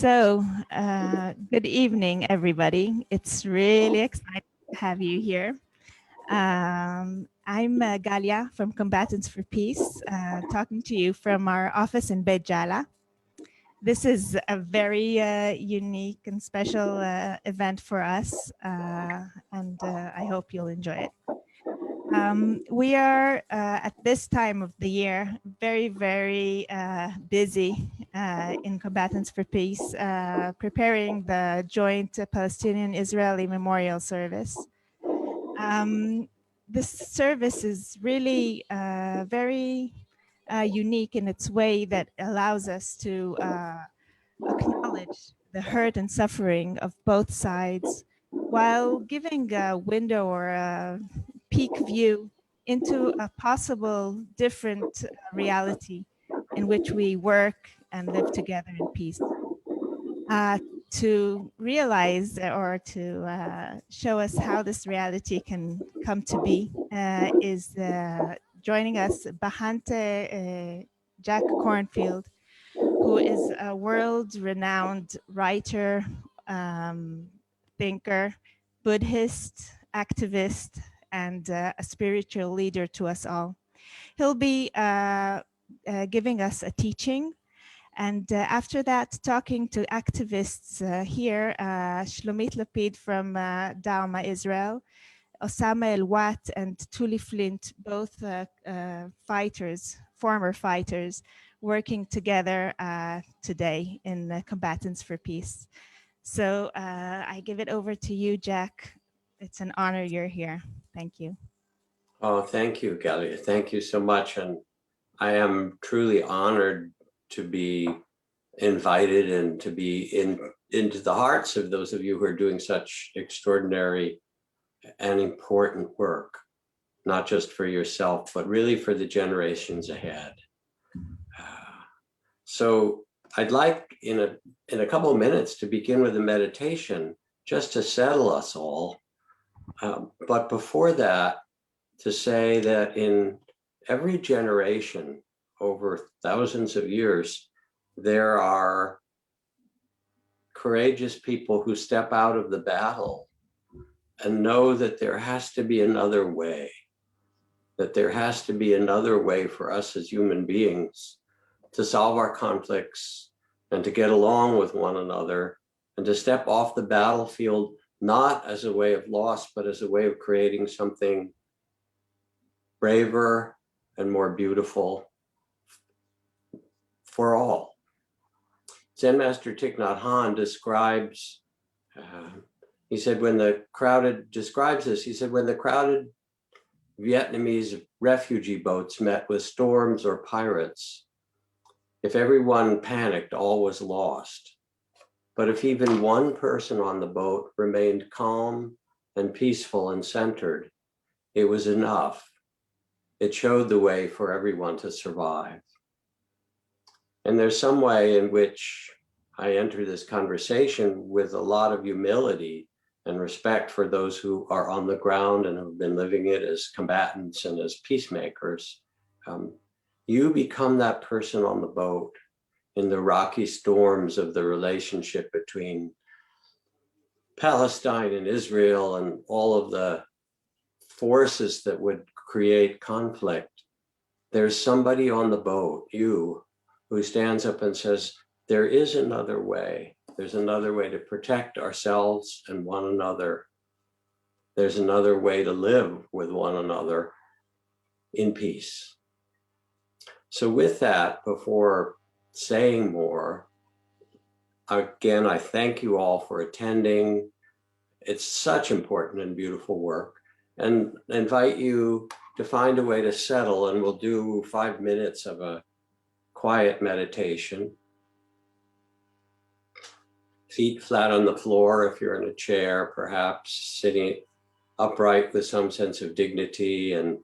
Good evening, everybody. It's really exciting to have you here. I'm Galia from Combatants for Peace, talking to you from our office in Beit Jala. This is a very unique and special event for us, and I hope you'll enjoy it. We are at this time of the year very busy in Combatants for Peace, preparing the joint Palestinian-Israeli memorial service. This service is really very unique in its way that allows us to acknowledge the hurt and suffering of both sides while giving a window or a peek view into a possible different reality in which we work and live together in peace. To realize or to show us how this reality can come to be is joining us Bahante Jack Kornfield, who is a world-renowned writer, thinker, Buddhist, activist, and a spiritual leader to us all. He'll be giving us a teaching, and after that, talking to activists here, Shlomit Lapid from Dharma Israel, Osama Iliwat and Tuly Flint, both fighters, former fighters, working together today in Combatants for Peace. So I give it over to you, Jack. It's an honor you're here. Thank you. Oh, thank you, Galia. Thank you so much. And I am truly honored to be invited and to be into the hearts of those of you who are doing such extraordinary and important work, not just for yourself, but really for the generations ahead. So I'd like in a couple of minutes to begin with a meditation just to settle us all. But before that, to say that in every generation over thousands of years, there are courageous people who step out of the battle and know that there has to be another way, that there has to be another way for us as human beings to solve our conflicts and to get along with one another and to step off the battlefield, not as a way of loss, but as a way of creating something braver and more beautiful for all. Zen Master Thich Nhat Hanh describes, he said, when the crowded Vietnamese refugee boats met with storms or pirates, if everyone panicked, all was lost. But if even one person on the boat remained calm and peaceful and centered, it was enough. It showed the way for everyone to survive. And there's some way in which I enter this conversation with a lot of humility and respect for those who are on the ground and have been living it as combatants and as peacemakers. You become that person on the boat in the rocky storms of the relationship between Palestine and Israel and all of the forces that would create conflict. There's somebody on the boat, you, who stands up and says, there is another way. There's another way to protect ourselves and one another. There's another way to live with one another in peace. So with that, before saying more, again, I thank you all for attending. It's such important and beautiful work, and invite you to find a way to settle, and we'll do 5 minutes of a quiet meditation. Feet flat on the floor if you're in a chair, perhaps sitting upright with some sense of dignity and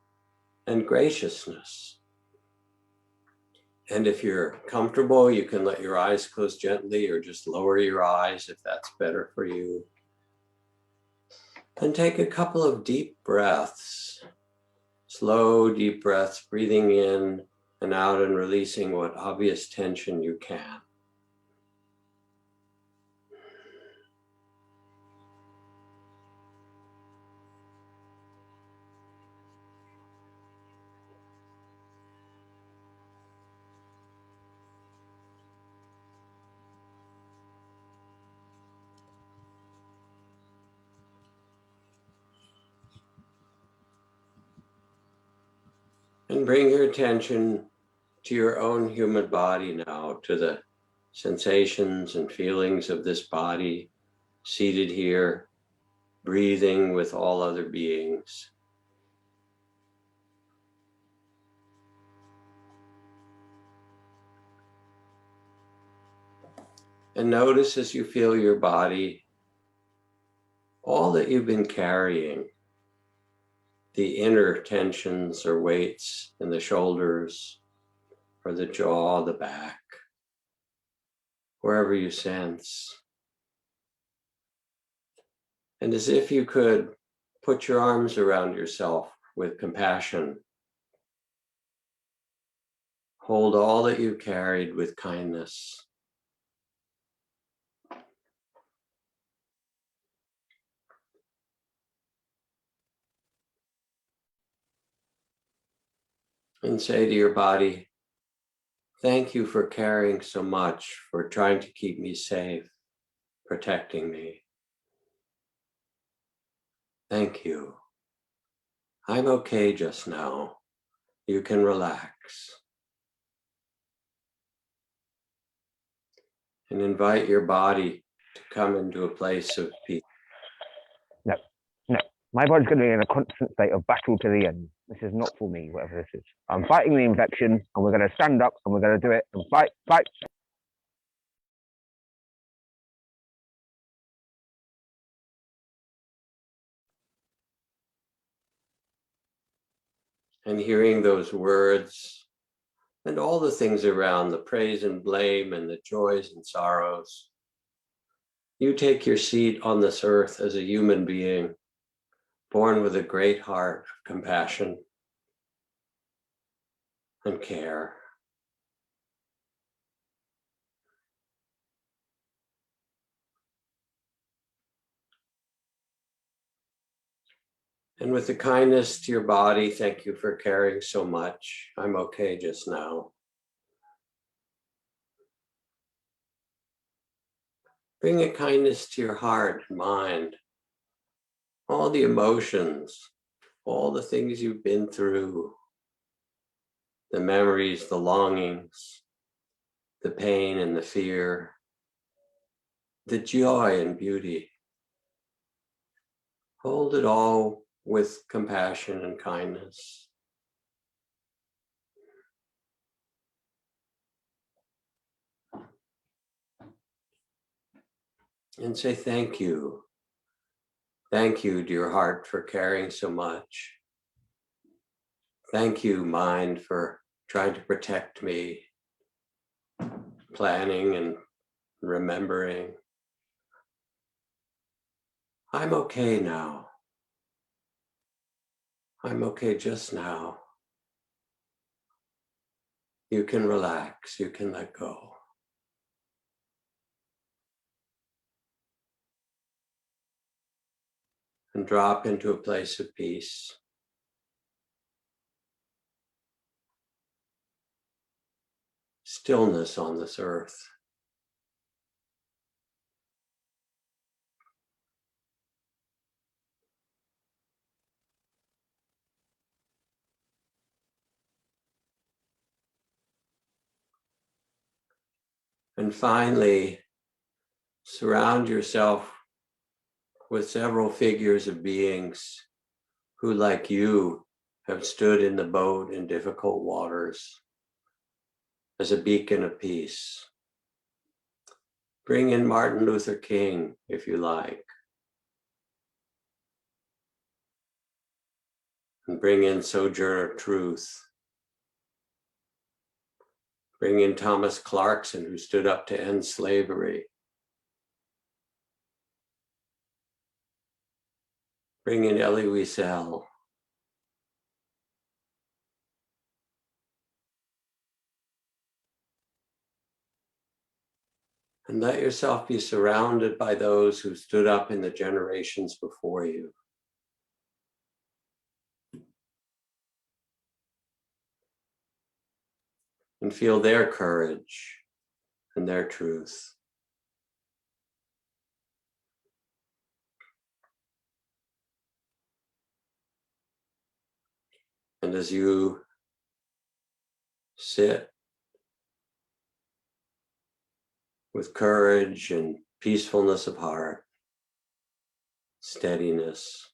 graciousness. And if you're comfortable, you can let your eyes close gently or just lower your eyes if that's better for you. And take a couple of deep breaths, slow, deep breaths, breathing in and out and releasing what obvious tension you can. And bring your attention to your own human body now, to the sensations and feelings of this body, seated here, breathing with all other beings. And notice as you feel your body, all that you've been carrying, the inner tensions or weights in the shoulders or the jaw, the back, wherever you sense. And as if you could put your arms around yourself with compassion, hold all that you carried with kindness. And say to your body, thank you for caring so much, for trying to keep me safe, protecting me. Thank you. I'm okay just now. You can relax. And invite your body to come into a place of peace. No, no. My body's going to be in a constant state of battle to the end. This is not for me, whatever this is. I'm fighting the infection, and we're going to stand up, and we're going to do it, and fight, fight. And hearing those words and all the things around, the praise and blame and the joys and sorrows, you take your seat on this earth as a human being, born with a great heart of compassion and care. And with the kindness to your body, thank you for caring so much. I'm okay just now. Bring a kindness to your heart and mind, all the emotions, all the things you've been through, the memories, the longings, the pain and the fear, the joy and beauty. Hold it all with compassion and kindness. And say thank you. Thank you, dear heart, for caring so much. Thank you, mind, for trying to protect me, planning and remembering. I'm okay now. I'm okay just now. You can relax, you can let go. And drop into a place of peace. Stillness on this earth. And finally, surround yourself with several figures of beings who, like you, have stood in the boat in difficult waters as a beacon of peace. Bring in Martin Luther King, if you like. And bring in Sojourner Truth. Bring in Thomas Clarkson, who stood up to end slavery. Bring in Elie Wiesel. And let yourself be surrounded by those who stood up in the generations before you. And feel their courage and their truth. And as you sit with courage and peacefulness of heart, steadiness.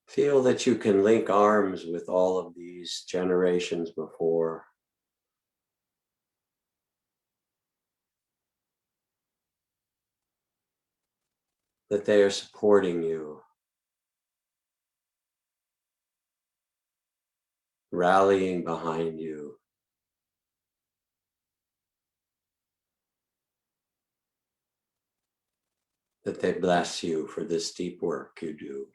Feel that you can link arms with all of these generations before. That they are supporting you, rallying behind you. That they bless you for this deep work you do.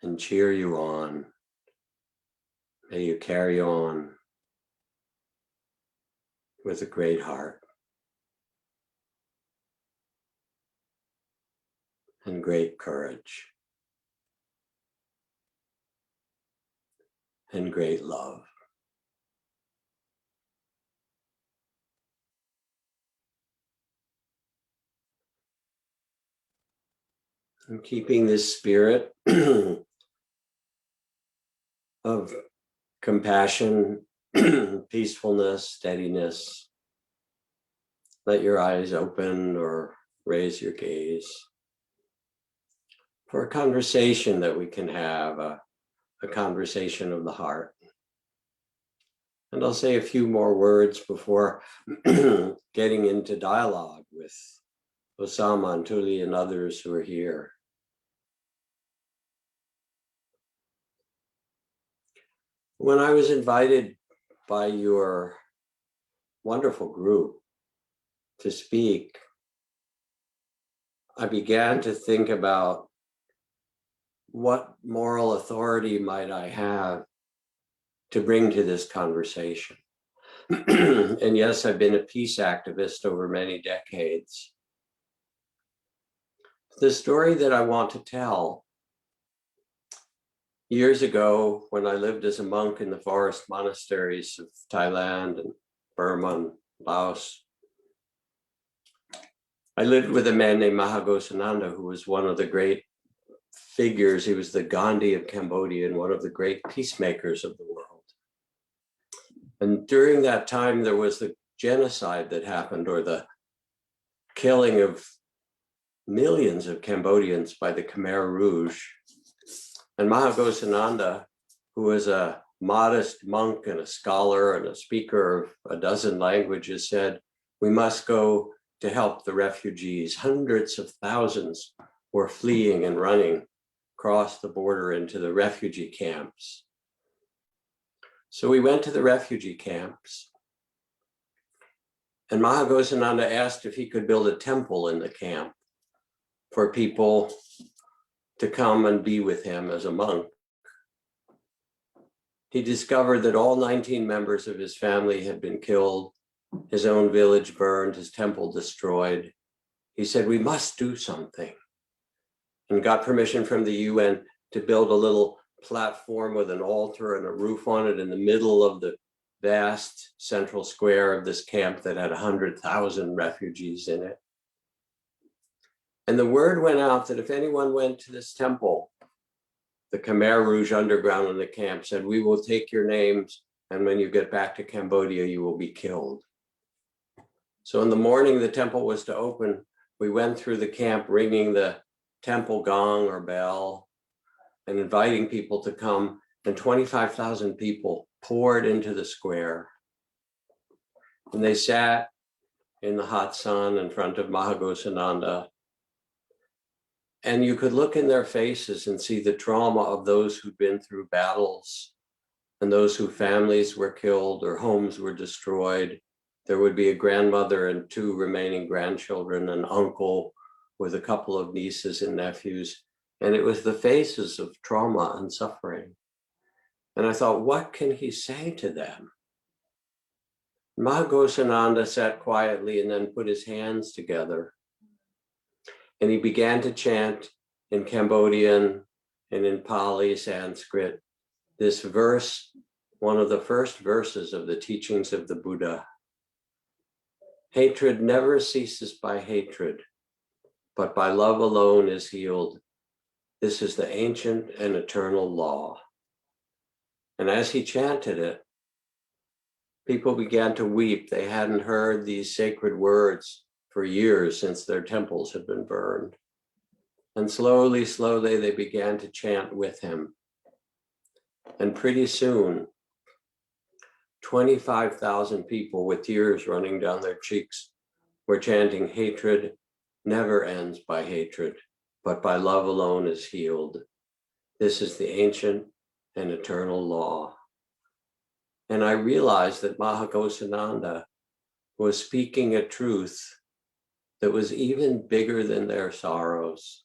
And cheer you on. May you carry on with a great heart and great courage and great love. And keeping this spirit of compassion, peacefulness, steadiness, let your eyes open or raise your gaze for a conversation that we can have, a conversation of the heart. And I'll say a few more words before getting into dialogue with Osama and Tuly and others who are here. When I was invited by your wonderful group to speak, I began to think about what moral authority might I have to bring to this conversation. And yes, I've been a peace activist over many decades. The story that I want to tell, years ago when I lived as a monk in the forest monasteries of Thailand and Burma and Laos, I lived with a man named Mahagosananda, who was one of the great figures. He was the Gandhi of Cambodia and one of the great peacemakers of the world. And during that time, there was the genocide that happened, or the killing of millions of Cambodians by the Khmer Rouge. And Mahagosananda, who was a modest monk and a scholar and a speaker of a dozen languages, said, we must go to help the refugees. Hundreds of thousands were fleeing and running across the border into the refugee camps. So we went to the refugee camps, and Mahagosananda asked if he could build a temple in the camp for people to come and be with him as a monk. He discovered that all 19 members of his family had been killed, his own village burned, his temple destroyed. He said, we must do something, and got permission from the UN to build a little platform with an altar and a roof on it in the middle of the vast central square of this camp that had 100,000 refugees in it. And the word went out that if anyone went to this temple, the Khmer Rouge underground in the camp said, we will take your names, and when you get back to Cambodia, you will be killed. So in the morning the temple was to open, we went through the camp ringing the temple gong or bell and inviting people to come, and 25,000 people poured into the square. And they sat in the hot sun in front of Mahagosananda. And you could look in their faces and see the trauma of those who'd been through battles and those whose families were killed or homes were destroyed. There would be a grandmother and 2 remaining grandchildren, an uncle with a couple of nieces and nephews. And it was the faces of trauma and suffering. And I thought, what can he say to them? Mahagosananda sat quietly and then put his hands together. And he began to chant in Cambodian and in Pali, Sanskrit, this verse, one of the first verses of the teachings of the Buddha. Hatred never ceases by hatred. but by love alone is healed. This is the ancient and eternal law. And as he chanted it, people began to weep. They hadn't heard these sacred words for years since their temples had been burned. And slowly, slowly, they began to chant with him. And pretty soon, 25,000 people with tears running down their cheeks were chanting, hatred never ends by hatred, but by love alone is healed. This is the ancient and eternal law. And I realized that Mahagosananda was speaking a truth that was even bigger than their sorrows,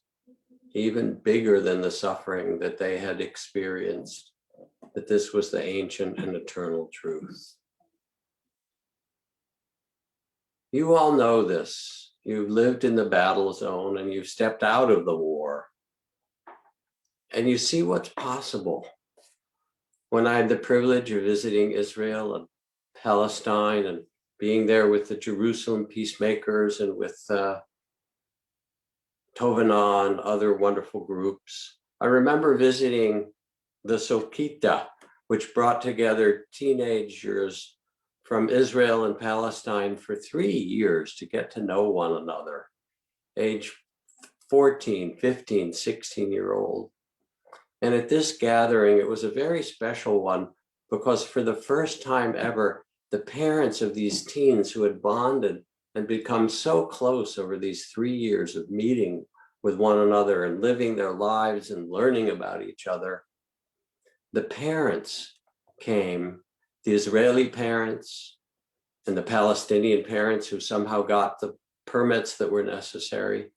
even bigger than the suffering that they had experienced, that this was the ancient and eternal truth. You all know this. You've lived in the battle zone and you've stepped out of the war. And you see what's possible. When I had the privilege of visiting Israel and Palestine and being there with the Jerusalem peacemakers and with Tovana and other wonderful groups, I remember visiting the Sokita, which brought together teenagers from Israel and Palestine for 3 years to get to know one another, age 14, 15, 16-year-old. And at this gathering, it was a very special one because for the first time ever, the parents of these teens who had bonded and become so close over these 3 years of meeting with one another and living their lives and learning about each other, the parents came, the Israeli parents and the Palestinian parents who somehow got the permits that were necessary.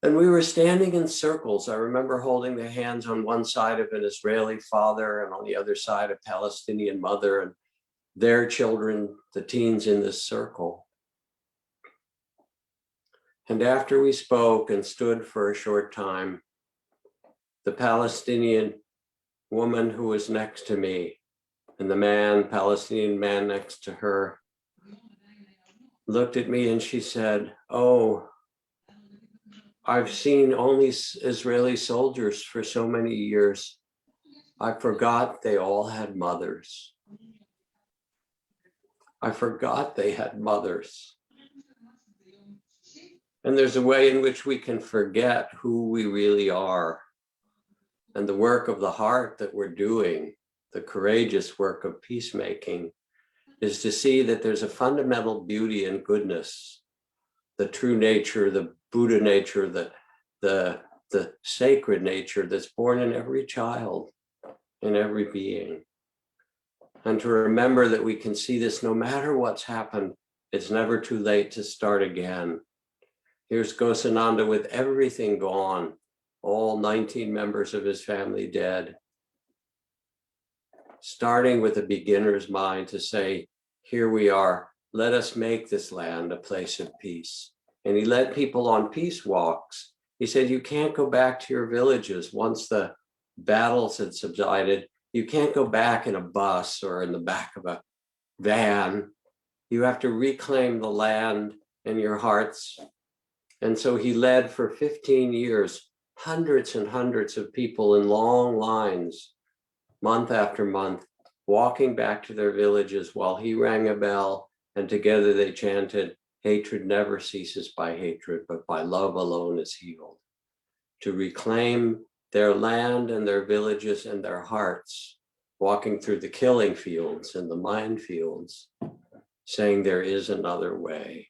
And we were standing in circles. I remember holding the hands on one side of an Israeli father and on the other side a Palestinian mother and their children, the teens in this circle. And after we spoke and stood for a short time, the Palestinian woman who was next to me and the Palestinian man next to her looked at me and she said, "Oh, I've seen only Israeli soldiers for so many years. I forgot they all had mothers. I forgot they had mothers." And there's a way in which we can forget who we really are. And the work of the heart that we're doing, the courageous work of peacemaking, is to see that there's a fundamental beauty and goodness, the true nature, the Buddha nature, the sacred nature that's born in every child, in every being. And to remember that we can see this no matter what's happened, it's never too late to start again. Here's Gosananda with everything gone, all 19 members of his family dead, starting with a beginner's mind to say, here we are, let us make this land a place of peace. And he led people on peace walks. He said, you can't go back to your villages once the battles had subsided. You can't go back in a bus or in the back of a van. You have to reclaim the land in your hearts. And so he led for 15 years, hundreds and hundreds of people in long lines, month after month, walking back to their villages while he rang a bell, and together they chanted, hatred never ceases by hatred, but by love alone is healed. To reclaim their land and their villages and their hearts, walking through the killing fields and the minefields, saying there is another way.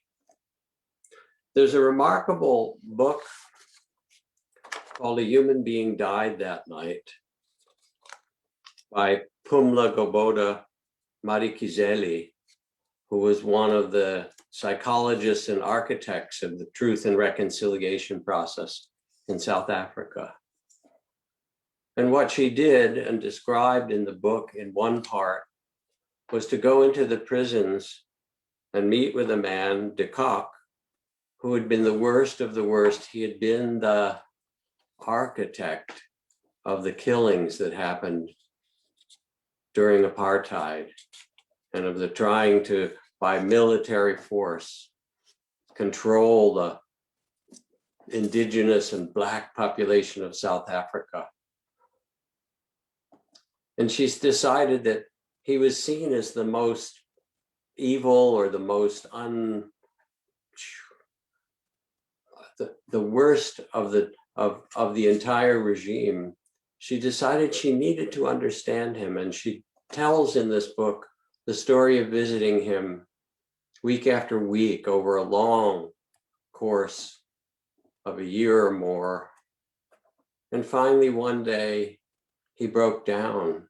There's a remarkable book called A Human Being Died That Night by Pumla Gobodo Madikizeli, who was one of the psychologists and architects of the truth and reconciliation process in South Africa. And what she did and described in the book in one part was to go into the prisons and meet with a man, de Kock, who had been the worst of the worst. He had been the architect of the killings that happened during apartheid and of the trying to, by military force, control the indigenous and Black population of South Africa. And she's decided that he was seen as the most evil or the most the worst of the entire regime. She decided she needed to understand him, and she tells in this book the story of visiting him week after week over a long course of a year or more. And finally, one day, he broke down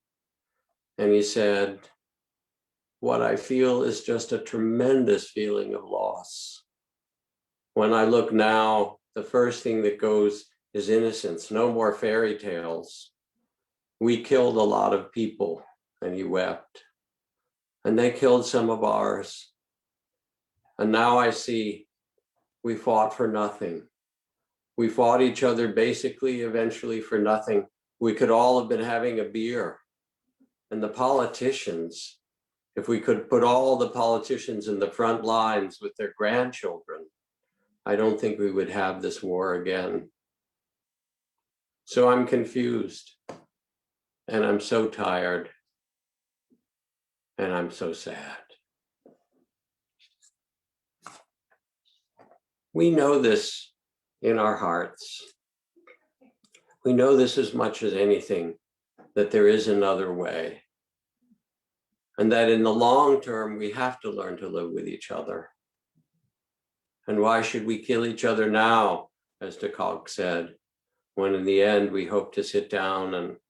and he said, "What I feel is just a tremendous feeling of loss. When I look now, the first thing that goes is innocence, no more fairy tales. We killed a lot of people," and he wept. "And they killed some of ours. And now I see we fought for nothing. We fought each other basically, eventually for nothing. We could all have been having a beer. And the politicians, if we could put all the politicians in the front lines with their grandchildren, I don't think we would have this war again. So I'm confused, and I'm so tired, and I'm so sad." We know this in our hearts. We know this as much as anything, that there is another way. And that in the long term, we have to learn to live with each other. And why should we kill each other now, as de Kock said, when in the end we hope to sit down and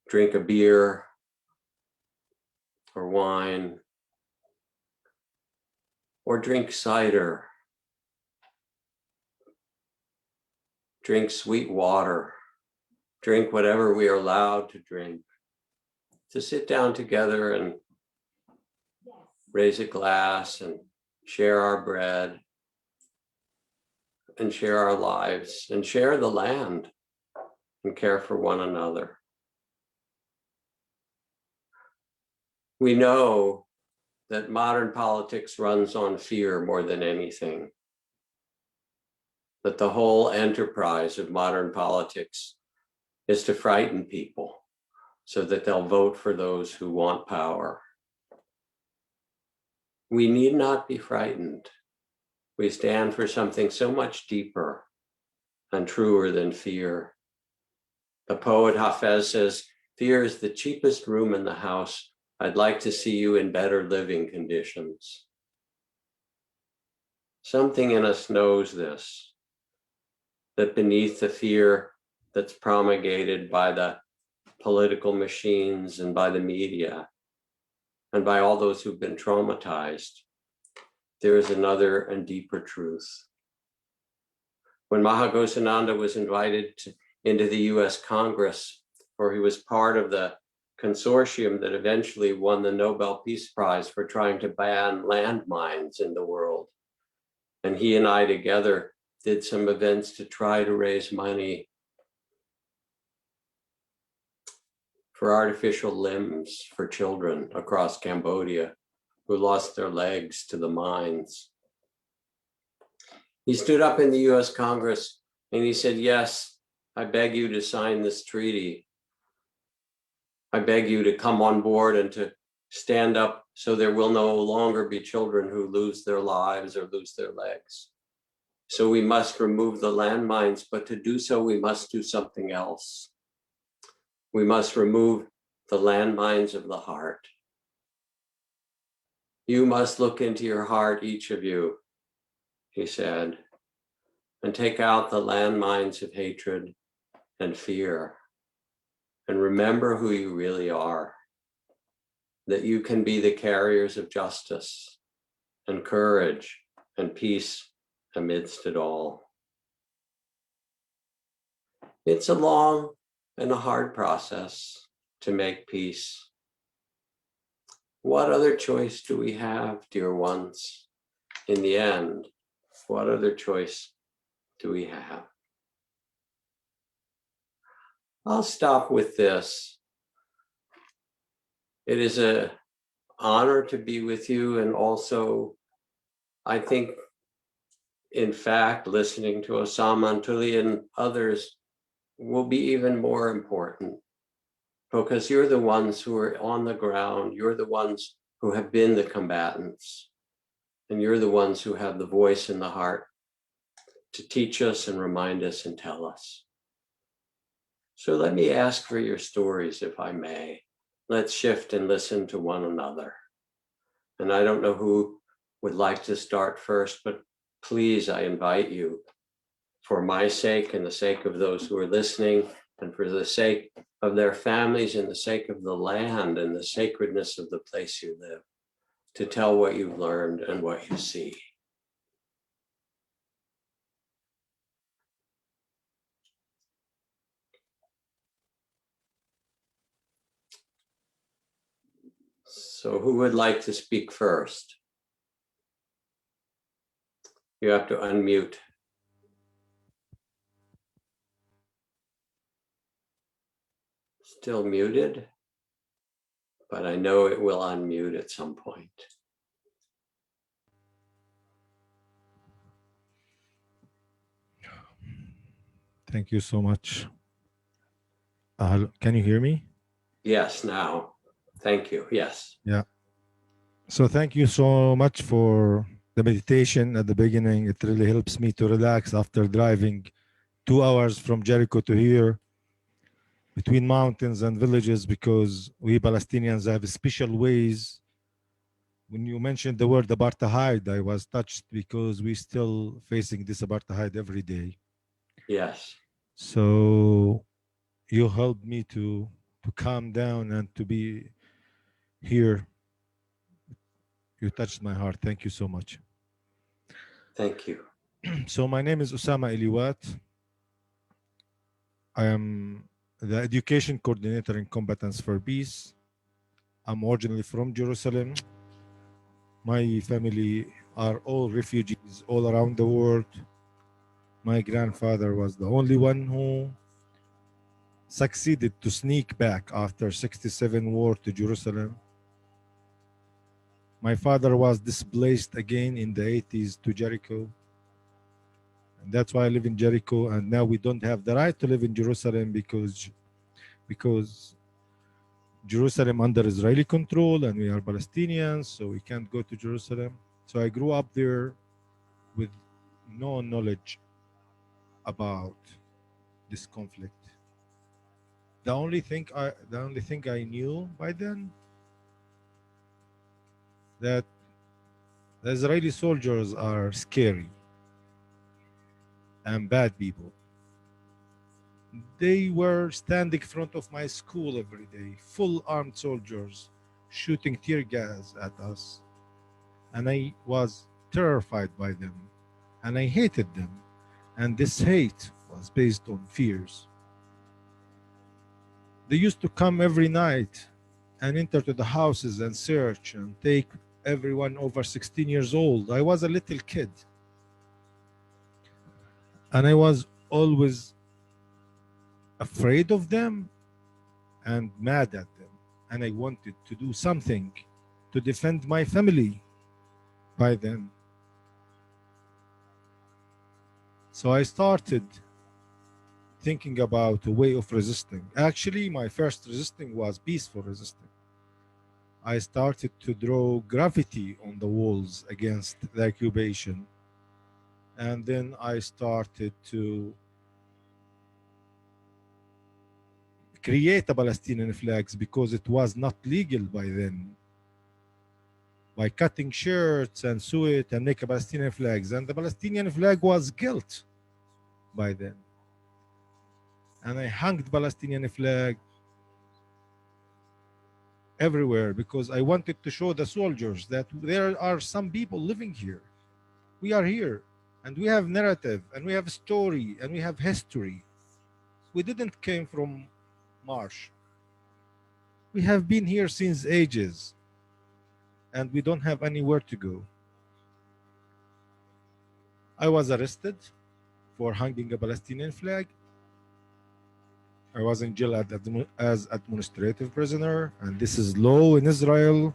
drink a beer or wine or drink cider, drink sweet water, drink whatever we are allowed to drink, to sit down together and raise a glass and share our bread and share our lives and share the land and care for one another. We know that modern politics runs on fear more than anything, that the whole enterprise of modern politics is to frighten people so that they'll vote for those who want power. We need not be frightened. We stand for something so much deeper and truer than fear. The poet Hafez says, "Fear is the cheapest room in the house. I'd like to see you in better living conditions." Something in us knows this, that beneath the fear that's promulgated by the political machines and by the media and by all those who've been traumatized, there is another and deeper truth. When Mahagosananda was invited into the US Congress, or he was part of the consortium that eventually won the Nobel Peace Prize for trying to ban landmines in the world, and he and I together did some events to try to raise money for artificial limbs for children across Cambodia who lost their legs to the mines. He stood up in the US Congress and he said, "Yes, I beg you to sign this treaty. I beg you to come on board and to stand up so there will no longer be children who lose their lives or lose their legs. So we must remove the landmines, but to do so, we must do something else. We must remove the landmines of the heart. You must look into your heart, each of you," he said, "and take out the landmines of hatred and fear. And remember who you really are, that you can be the carriers of justice and courage and peace amidst it all." It's a long and a hard process to make peace. What other choice do we have, dear ones? In the end, what other choice do we have? I'll stop with this. It is an honor to be with you, and also I think in fact, listening to Osama and Tuly and others will be even more important, because you're the ones who are on the ground. You're the ones who have been the combatants, and you're the ones who have the voice and the heart to teach us and remind us and tell us. So let me ask for your stories, if I may. Let's shift and listen to one another. And I don't know who would like to start first, but please, I invite you, for my sake and the sake of those who are listening, and for the sake of their families and the sake of the land and the sacredness of the place you live, to tell what you've learned and what you see. So who would like to speak first? You have to unmute. Still muted, but I know it will unmute at some point. Thank you so much. Can you hear me? Yes, now. Thank you. Yes. Yeah. So thank you so much for the meditation at the beginning. It really helps me to relax after driving 2 hours from Jericho to here between mountains and villages, because we Palestinians have special ways. When you mentioned the word apartheid, I was touched because we still facing this apartheid every day. Yes. So you helped me to calm down and to be here. You touched my heart. Thank you so much. Thank you. So my name is Osama Iliwat. I am the education coordinator in Combatants for Peace. I'm originally from Jerusalem. My family are all refugees all around the world. My grandfather was the only one who succeeded to sneak back after 67 war to Jerusalem. My father was displaced again in the 80s to Jericho. And that's why I live in Jericho. And now we don't have the right to live in Jerusalem because Jerusalem under Israeli control and we are Palestinians, so we can't go to Jerusalem. So I grew up there with no knowledge about this conflict. The only thing I knew by then, that the Israeli soldiers are scary and bad people. They were standing in front of my school every day, full armed soldiers shooting tear gas at us. And I was terrified by them and I hated them. And this hate was based on fears. They used to come every night and enter to the houses and search and take everyone over 16 years old. I was a little kid. And I was always afraid of them and mad at them. And I wanted to do something to defend my family by then. So I started thinking about a way of resisting. Actually, my first resisting was peaceful resisting. I started to draw graffiti on the walls against the occupation. And then I started to create a Palestinian flags because it was not legal by then. By cutting shirts and sew it and make a Palestinian flags. And the Palestinian flag was guilt by then. And I hung the Palestinian flag everywhere because I wanted to show the soldiers that there are some people living here. We are here and we have narrative and we have story and we have history. We didn't came from Marsh. We have been here since ages and we don't have anywhere to go. I was arrested for hanging a Palestinian flag. I was in jail as administrative prisoner, and this is law in Israel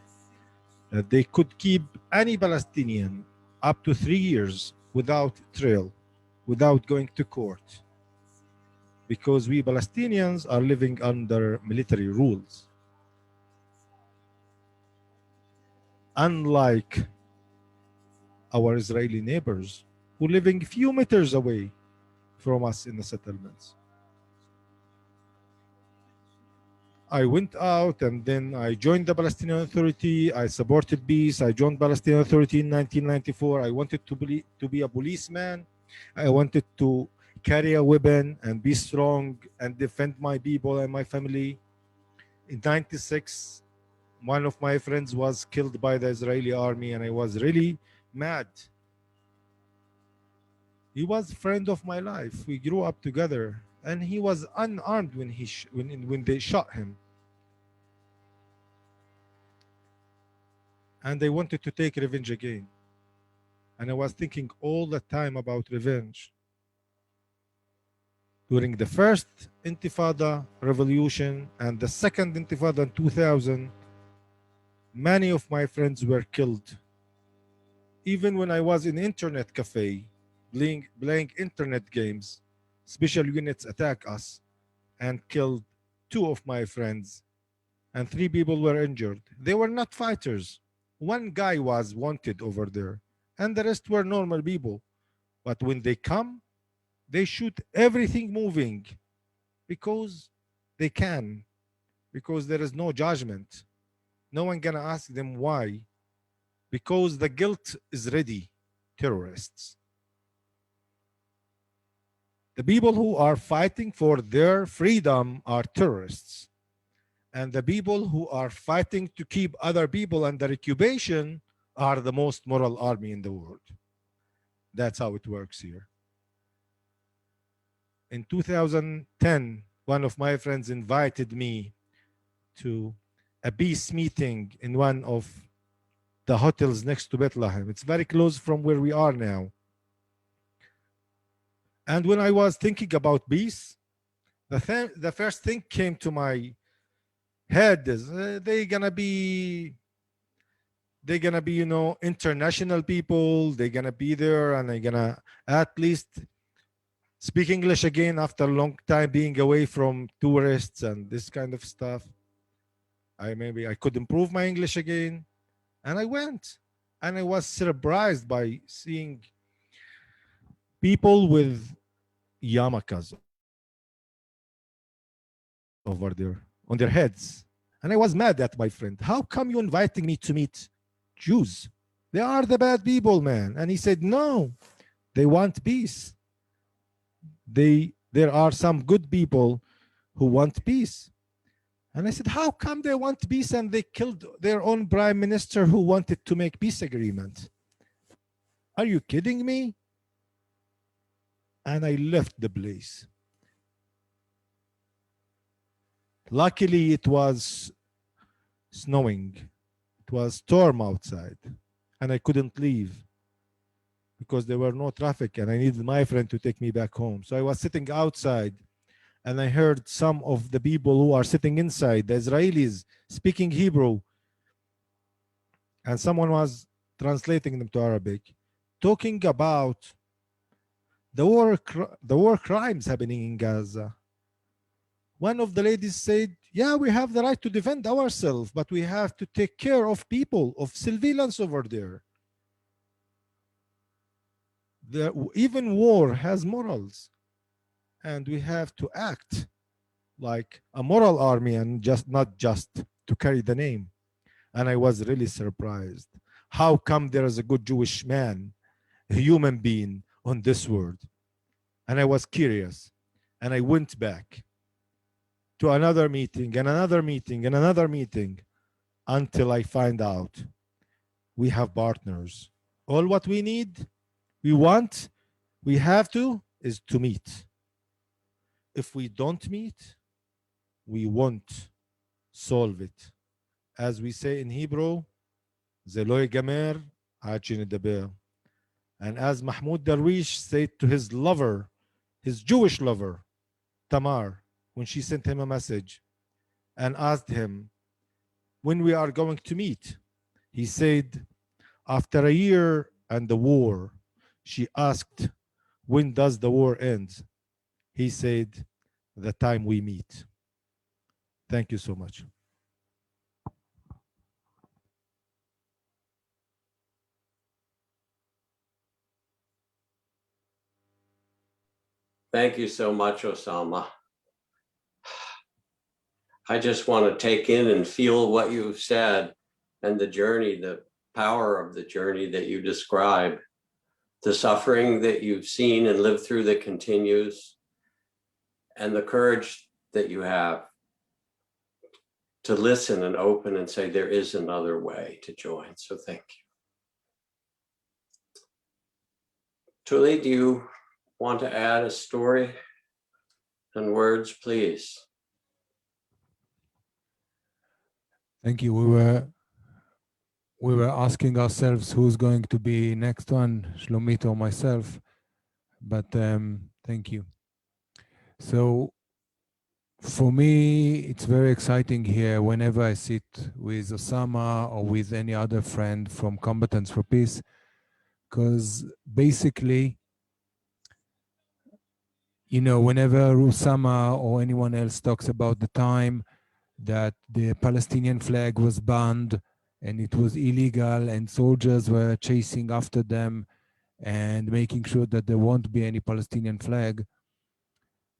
that they could keep any Palestinian up to 3 years without trial, without going to court, because we Palestinians are living under military rules. Unlike our Israeli neighbors who living few meters away from us in the settlements. I went out and then I joined the Palestinian Authority. I supported peace. I joined Palestinian Authority in 1994. I wanted to be a policeman. I wanted to carry a weapon and be strong and defend my people and my family. In 96, one of my friends was killed by the Israeli army and I was really mad. He was a friend of my life. We grew up together and he was unarmed when they shot him. And they wanted to take revenge again. And I was thinking all the time about revenge. During the first Intifada revolution and the second Intifada in 2000, many of my friends were killed. Even when I was in internet cafe, playing internet games, special units attack us and killed 2 of my friends and 3 people were injured. They were not fighters. One guy was wanted over there and the rest were normal people. But when they come, they shoot everything moving because they can, because there is no judgment. No one gonna ask them why, because the guilt is ready. Terrorists. The people who are fighting for their freedom are terrorists. And the people who are fighting to keep other people under occupation are the most moral army in the world. That's how it works here. In 2010, one of my friends invited me to a peace meeting in one of the hotels next to Bethlehem. It's very close from where we are now. And when I was thinking about peace, the first thing came to my head is they're gonna be international people. They're gonna be there and they're gonna at least speak English again after a long time being away from tourists and this kind of stuff. Maybe I could improve my English again. And I went and I was surprised by seeing people with yarmulkes over there on their heads. And I was mad at my friend. How come you inviting me to meet Jews? They are the bad people, man. And he said, no, they want peace. There are some good people who want peace. And I said, how come they want peace and they killed their own prime minister who wanted to make peace agreement? Are you kidding me? And I left the place. Luckily, it was snowing. It was storm outside and I couldn't leave because there were no traffic and I needed my friend to take me back home. So I was sitting outside and I heard some of the people who are sitting inside, the Israelis, speaking Hebrew. And someone was translating them to Arabic, talking about the war crimes happening in Gaza. One of the ladies said, yeah, we have the right to defend ourselves, but we have to take care of people, of civilians over there. Even war has morals. And we have to act like a moral army and not just to carry the name. And I was really surprised. How come there is a good Jewish man, a human being on this world? And I was curious. And I went back to another meeting and another meeting and another meeting until I find out we have partners. All what we need, we want, we have to, is to meet. If we don't meet, we won't solve it. As we say in Hebrew, "Ze lo yigamer ad shenidaber." And as Mahmoud Darwish said to his lover, his Jewish lover, Tamar, when she sent him a message and asked him when we are going to meet, he said, after a year and the war, She asked, when does the war end? He said, the time we meet. Thank you so much. Thank you so much, Osama. I just want to take in and feel what you've said and the journey, the power of the journey that you describe, the suffering that you've seen and lived through that continues, and the courage that you have to listen and open and say, there is another way to join. So thank you. Tuly, do you want to add a story and words, please? Thank you. We were asking ourselves who's going to be next one, Shlomit or myself, but thank you. So for me, it's very exciting here whenever I sit with Osama or with any other friend from Combatants for Peace, because basically, you know, whenever Osama or anyone else talks about the time that the Palestinian flag was banned and it was illegal and soldiers were chasing after them and making sure that there won't be any Palestinian flag,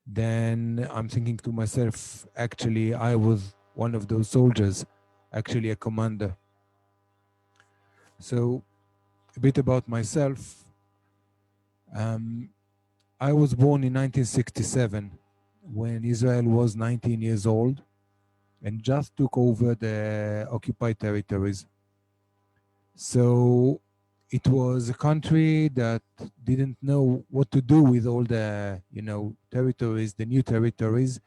then I'm thinking to myself, actually, I was one of those soldiers, actually a commander. So a bit about myself. I was born in 1967 when Israel was 19 years old and just took over the occupied territories. So it was a country that didn't know what to do with all the, you know, territories, the new territories.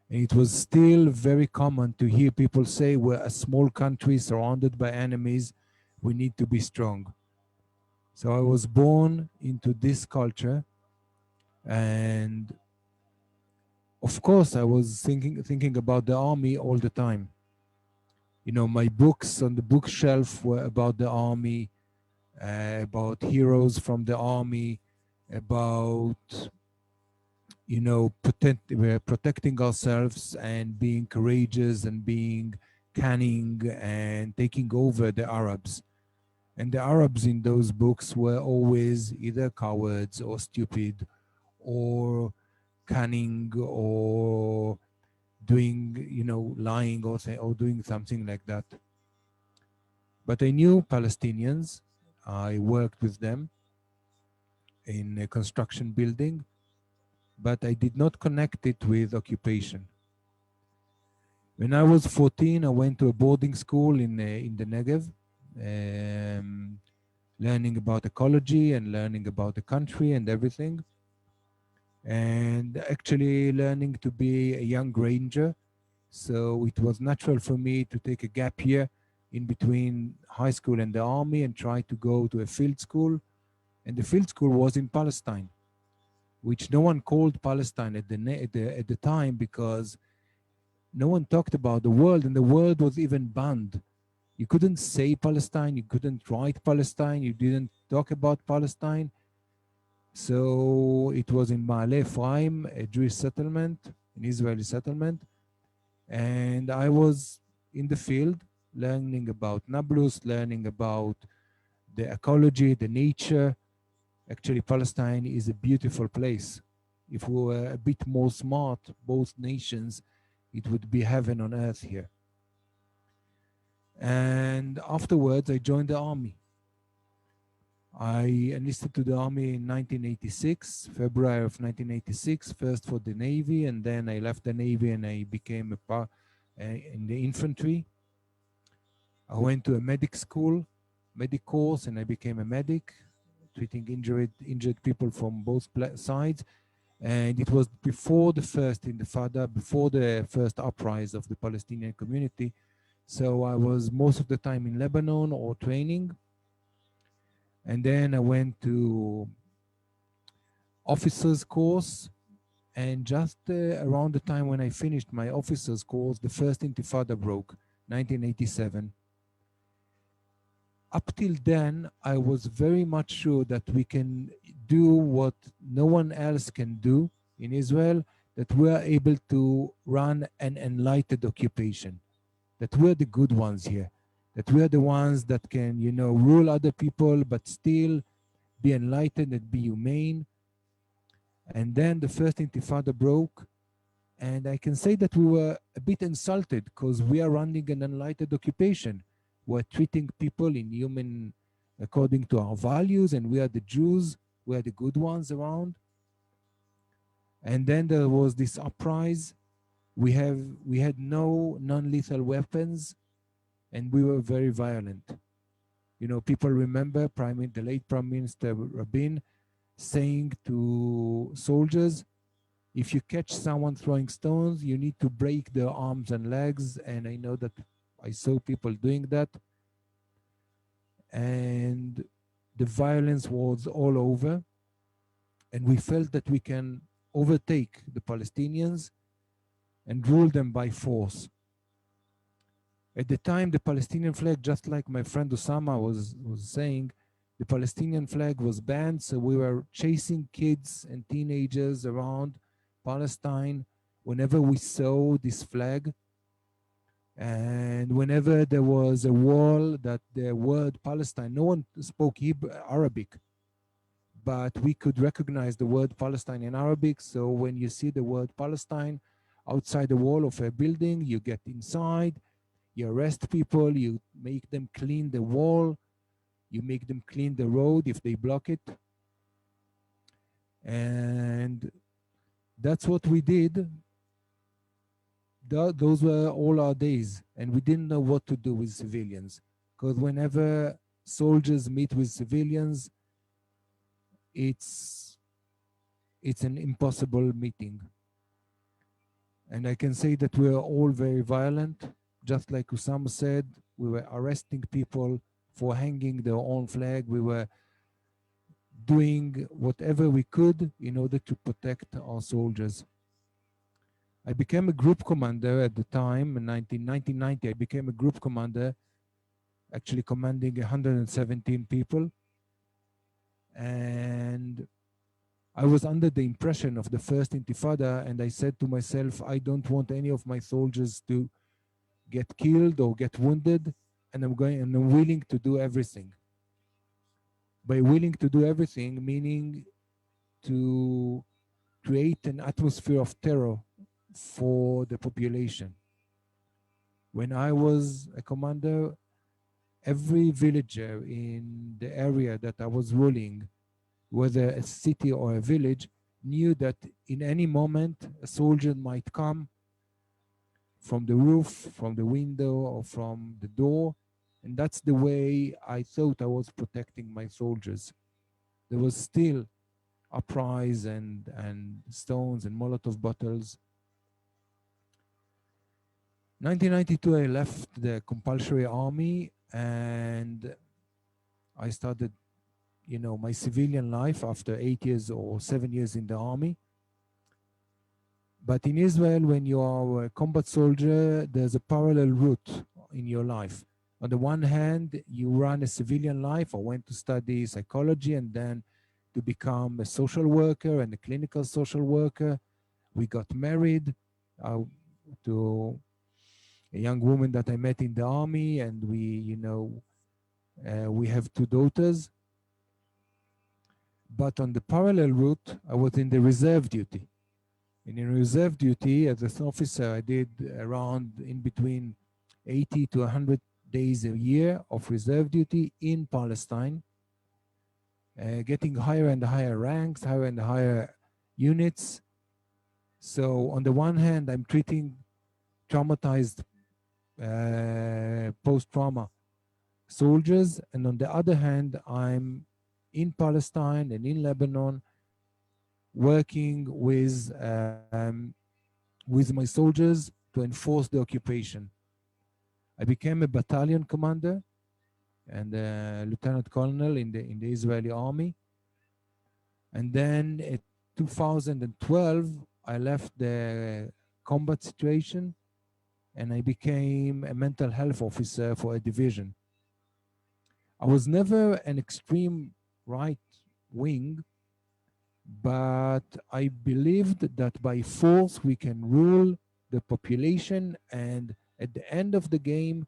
And it was still very common to hear people say, we're a small country surrounded by enemies, we need to be strong. So I was born into this culture, and of course I was thinking about the army all the time. You know, my books on the bookshelf were about the army, about heroes from the army, about, you know, protecting ourselves and being courageous and being cunning and taking over the Arabs. And the Arabs in those books were always either cowards or stupid or cunning or doing, you know, lying or doing something like that. But I knew Palestinians. I worked with them in a construction building, but I did not connect it with occupation. When I was 14, I went to a boarding school in the Negev, learning about ecology and learning about the country and everything, and actually learning to be a young ranger. So it was natural for me to take a gap year in between high school and the army and try to go to a field school. And the field school was in Palestine, which no one called Palestine at the time because no one talked about the world, and the word was even banned. You couldn't say Palestine, you couldn't write Palestine, you didn't talk about Palestine. So it was in Ma'ale Ephraim, a Jewish settlement, an Israeli settlement. And I was in the field learning about Nablus, learning about the ecology, the nature. Actually, Palestine is a beautiful place. If we were a bit more smart, both nations, it would be heaven on earth here. And afterwards, I joined the army. I enlisted to the army in 1986, February of 1986, first for the Navy, and then I left the Navy and I became a part in the infantry. I went to a medic school, medic course, and I became a medic, treating injured people from both sides. And it was before the first Intifada, before the first uprising of the Palestinian community. So I was most of the time in Lebanon or training. And then I went to officers course. And just around the time when I finished my officers course, the first Intifada broke, 1987. up till then, I was very much sure that we can do what no one else can do in Israel, that we are able to run an enlightened occupation, that we're the good ones here, that we're the ones that can, you know, rule other people, but still be enlightened and be humane. And then the first intifada broke. And I can say that we were a bit insulted because we are running an enlightened occupation. We're treating people in human according to our values, and we are the Jews, we are the good ones around. And then there was this uprising. We had no non-lethal weapons, and we were very violent. You know, people remember the late Prime Minister Rabin saying to soldiers, if you catch someone throwing stones, you need to break their arms and legs. And I know that I saw people doing that. And the violence was all over. And we felt that we can overtake the Palestinians and rule them by force. At the time, the Palestinian flag, just like my friend Osama was saying, the Palestinian flag was banned. So we were chasing kids and teenagers around Palestine whenever we saw this flag. And whenever there was a wall that the word Palestine, no one spoke Arabic, but we could recognize the word Palestine in Arabic. So when you see the word Palestine outside the wall of a building, you get inside, you arrest people, you make them clean the wall, you make them clean the road if they block it. And that's what we did. Those were all our days, and we didn't know what to do with civilians, because whenever soldiers meet with civilians, it's an impossible meeting. And I can say that we are all very violent. Just like Osama said, we were arresting people for hanging their own flag. We were doing whatever we could in order to protect our soldiers. I became a group commander at the time. In 1990, I became a group commander, actually commanding 117 people. And I was under the impression of the first intifada, and I said to myself, I don't want any of my soldiers to get killed or get wounded, and I'm willing to do everything. By willing to do everything, meaning to create an atmosphere of terror for the population. When I was a commander, every villager in the area that I was ruling, whether a city or a village, knew that in any moment a soldier might come from the roof, from the window, or from the door. And that's the way I thought I was protecting my soldiers. There was still uprising and stones and Molotov bottles. 1992, I left the compulsory army and I started, you know, my civilian life after 8 years or 7 years in the army. But in Israel, when you are a combat soldier, there's a parallel route in your life. On the one hand, you run a civilian life. I went to study psychology and then to become a social worker and a clinical social worker. We got married to a young woman that I met in the army, and we, you know, we have 2 daughters. But on the parallel route, I was in the reserve duty. And in reserve duty, as an officer, I did around in between 80 to 100 days a year of reserve duty in Palestine, getting higher and higher ranks, higher and higher units. So on the one hand, I'm treating traumatized post-trauma soldiers, and on the other hand, I'm in Palestine and in Lebanon working with my soldiers to enforce the occupation. I became a battalion commander and a lieutenant colonel in the Israeli army. And then in 2012, I left the combat situation and I became a mental health officer for a division. I was never an extreme right wing, but I believed that by force we can rule the population, and at the end of the game,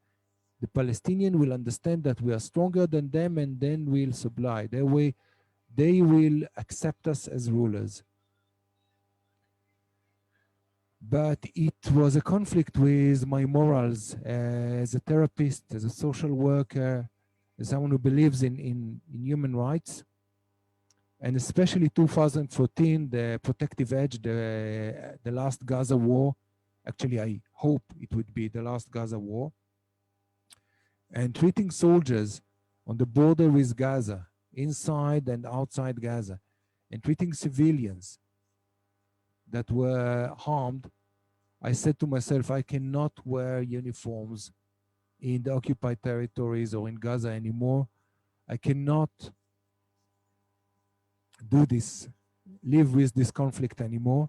the Palestinian will understand that we are stronger than them, and then we'll supply. That way, they will accept us as rulers. But it was a conflict with my morals as a therapist, as a social worker, as someone who believes in human rights. And especially 2014, the protective edge, the last Gaza war. Actually, I hope it would be the last Gaza war. And treating soldiers on the border with Gaza, inside and outside Gaza, and treating civilians that were harmed, I said to myself, I cannot wear uniforms in the occupied territories or in Gaza anymore. I cannot do this, live with this conflict anymore.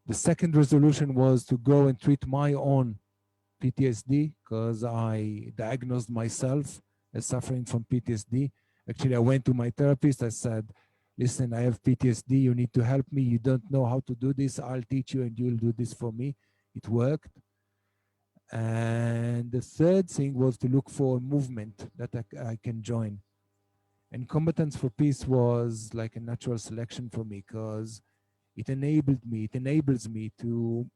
The second resolution was to go and treat my own PTSD, because I diagnosed myself as suffering from PTSD. Actually, I went to my therapist. I said, listen, I have PTSD. You need to help me. You don't know how to do this. I'll teach you and you'll do this for me. It worked. And the third thing was to look for a movement that I can join. And Combatants for Peace was like a natural selection for me, because it enables me to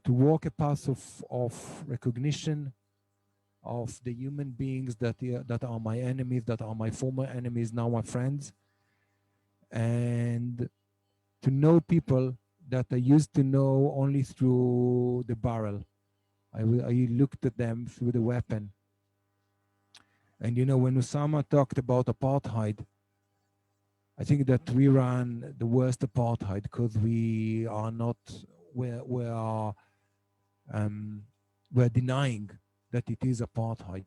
walk a path of recognition of the human beings that are my enemies, that are my former enemies, now my friends, and to know people that I used to know only through the barrel. I looked at them through the weapon. And you know, when Osama talked about apartheid, I think that we ran the worst apartheid, because we are not, we're denying that it is apartheid.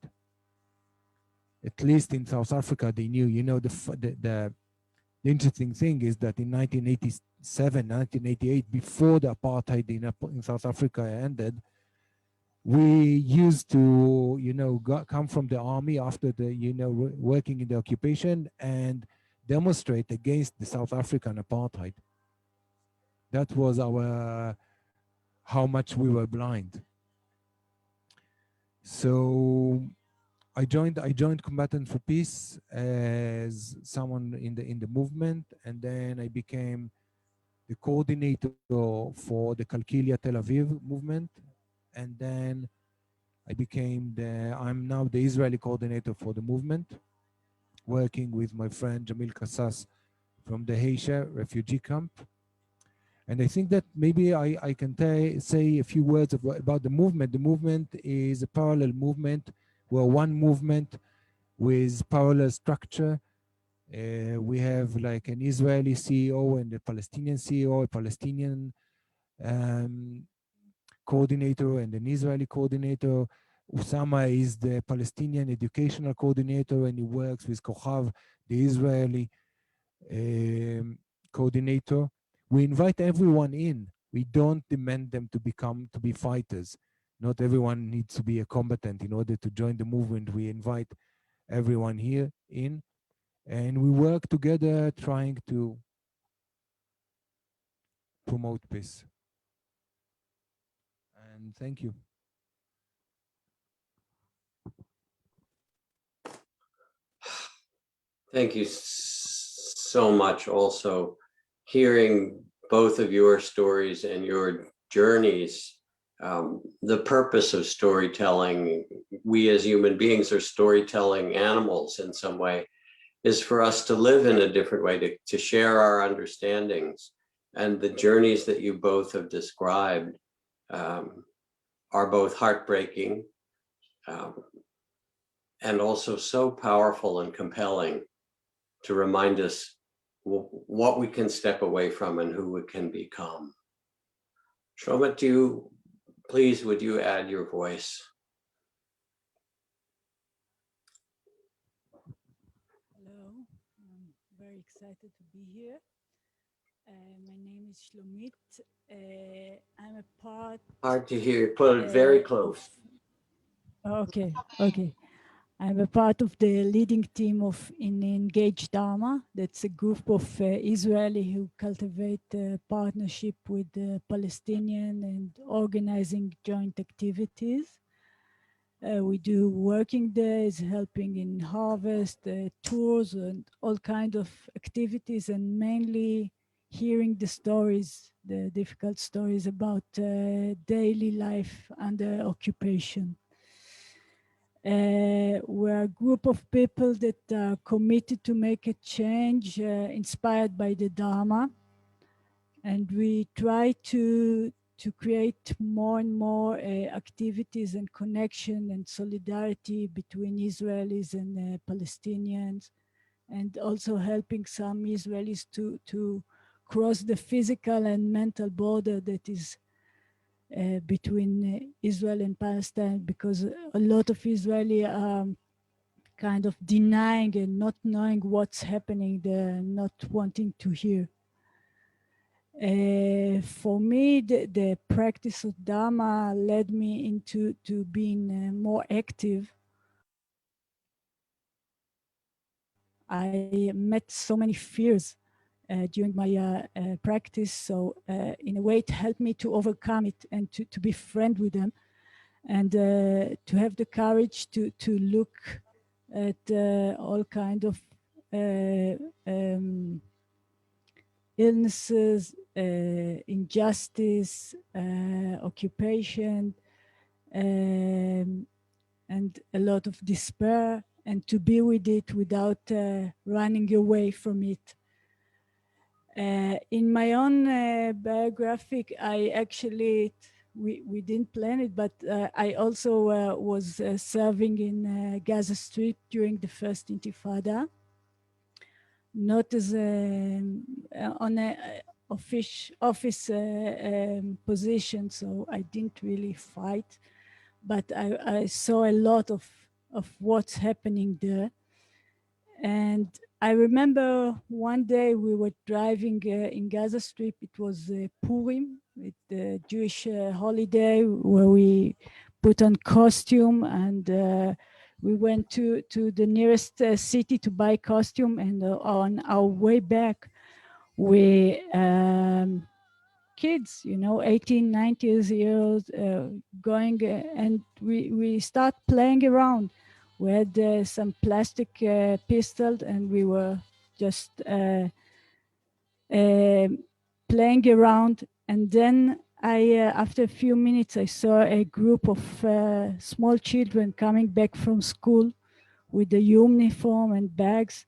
At least in South Africa, they knew. You know, the interesting thing is that in 1987, 1988, before the apartheid in South Africa ended, we used to, you know, come from the army after the, you know, working in the occupation and demonstrate against the South African apartheid. That was our, how much we were blind. So I joined Combatants for Peace as someone in the movement, and then I became the coordinator for the Kalkilia Tel Aviv movement, and then I'm now the Israeli coordinator for the movement, working with my friend Jamil Kassas from the Heisha refugee camp. And I think that maybe I can say a few words about the movement. The movement is a parallel movement. We're one movement with parallel structure. We have like an Israeli CEO and a Palestinian CEO, a Palestinian coordinator and an Israeli coordinator. Osama is the Palestinian educational coordinator, and he works with Kochav, the Israeli coordinator. We invite everyone in. We don't demand them to be fighters. Not everyone needs to be a combatant in order to join the movement. We invite everyone here in, and we work together trying to promote peace. And thank you. Thank you so much. Also, hearing both of your stories and your journeys, the purpose of storytelling, we as human beings are storytelling animals in some way, is for us to live in a different way, to share our understandings. And the journeys that you both have described are both heartbreaking and also so powerful and compelling to remind us what we can step away from and who we can become. Shlomit, please, would you add your voice? Hello, I'm very excited to be here. My name is Shlomit. I'm a part. Hard to hear. Put it very close. Okay. I'm a part of the leading team of Engage Dharma. That's a group of Israeli who cultivate partnership with the Palestinian and organizing joint activities. We do working days, helping in harvest, tours, and all kinds of activities, and mainly hearing the stories, the difficult stories about daily life under occupation. We're a group of people that are committed to make a change inspired by the Dharma. And we try to create more and more activities and connection and solidarity between Israelis and Palestinians, and also helping some Israelis to cross the physical and mental border that is between Israel and Palestine, because a lot of Israeli are kind of denying and not knowing what's happening there, not wanting to hear. For me, the practice of Dharma led me into being more active. I met so many fears during my practice, so in a way it helped me to overcome it and to be friend with them, and to have the courage to look at all kind of illnesses, injustice, occupation, and a lot of despair, and to be with it without running away from it. In my own biographic, I actually, we didn't plan it, but I also was serving in Gaza Strip during the first Intifada. Not as on a office position, so I didn't really fight, but I saw a lot of what's happening there. And I remember one day we were driving in Gaza Strip. It was Purim, the Jewish holiday where we put on costume, and we went to the nearest city to buy costume. And on our way back, we kids, 18, 19 years going, and we start playing around. We had some plastic pistols, and we were just playing around. And then after a few minutes, I saw a group of small children coming back from school with the uniform and bags,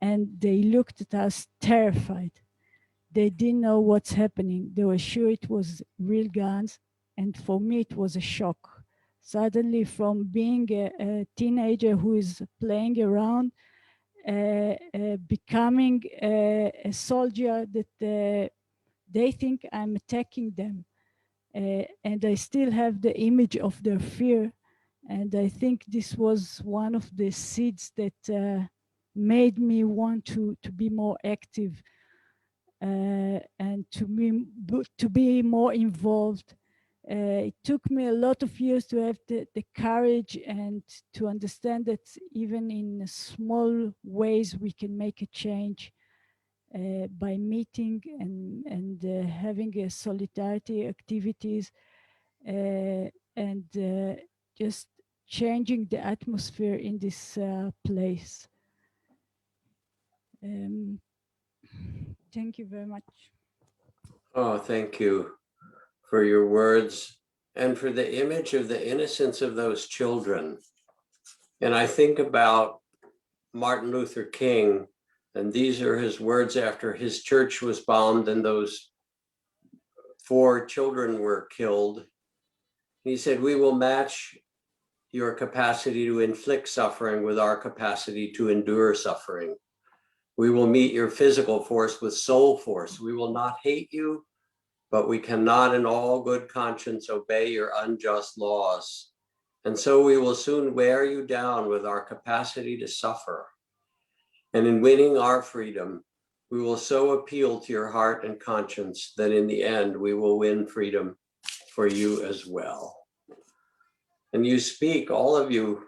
and they looked at us terrified. They didn't know what's happening. They were sure it was real guns. And for me, it was a shock. Suddenly, from being a teenager who is playing around, becoming a soldier that they think I'm attacking them. And I still have the image of their fear. And I think this was one of the seeds that made me want to be more active and to be more involved. It took me a lot of years to have the courage and to understand that even in small ways we can make a change by meeting and having a solidarity activities and just changing the atmosphere in this place. Thank you very much. Oh, thank you for your words and for the image of the innocence of those children. And I think about Martin Luther King, and these are his words after his church was bombed and those 4 children were killed. He said, "We will match your capacity to inflict suffering with our capacity to endure suffering. We will meet your physical force with soul force. We will not hate you, but we cannot in all good conscience obey your unjust laws. And so we will soon wear you down with our capacity to suffer. And in winning our freedom, we will so appeal to your heart and conscience that in the end, we will win freedom for you as well." And you speak, all of you,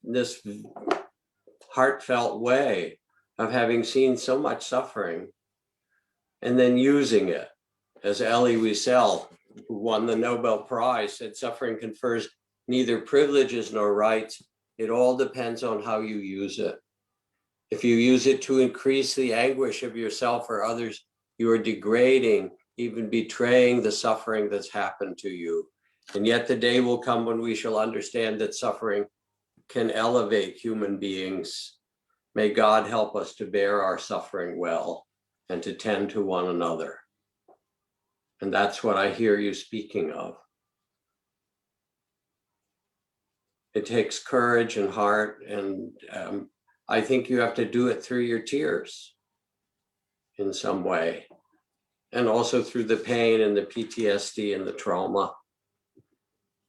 this heartfelt way of having seen so much suffering and then using it. As Elie Wiesel, who won the Nobel Prize, said, suffering confers neither privileges nor rights. It all depends on how you use it. If you use it to increase the anguish of yourself or others, you are degrading, even betraying the suffering that's happened to you. And yet the day will come when we shall understand that suffering can elevate human beings. May God help us to bear our suffering well and to tend to one another. And that's what I hear you speaking of. It takes courage and heart, and I think you have to do it through your tears in some way, and also through the pain and the PTSD and the trauma.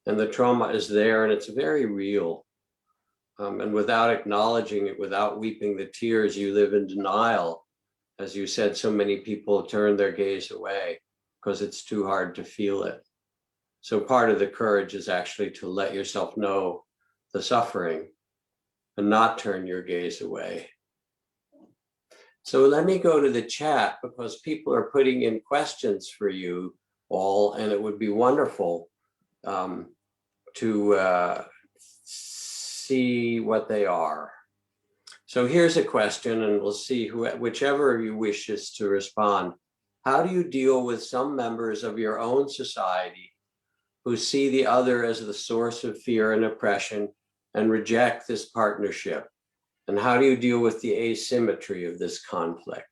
And the trauma is there, and it's very real. And without acknowledging it, without weeping the tears, you live in denial. As you said, so many people turn their gaze away because it's too hard to feel it. So part of the courage is actually to let yourself know the suffering and not turn your gaze away. So let me go to the chat, because people are putting in questions for you all, and it would be wonderful to see what they are. So here's a question, and we'll see whichever of you wishes to respond. How do you deal with some members of your own society who see the other as the source of fear and oppression and reject this partnership? And how do you deal with the asymmetry of this conflict?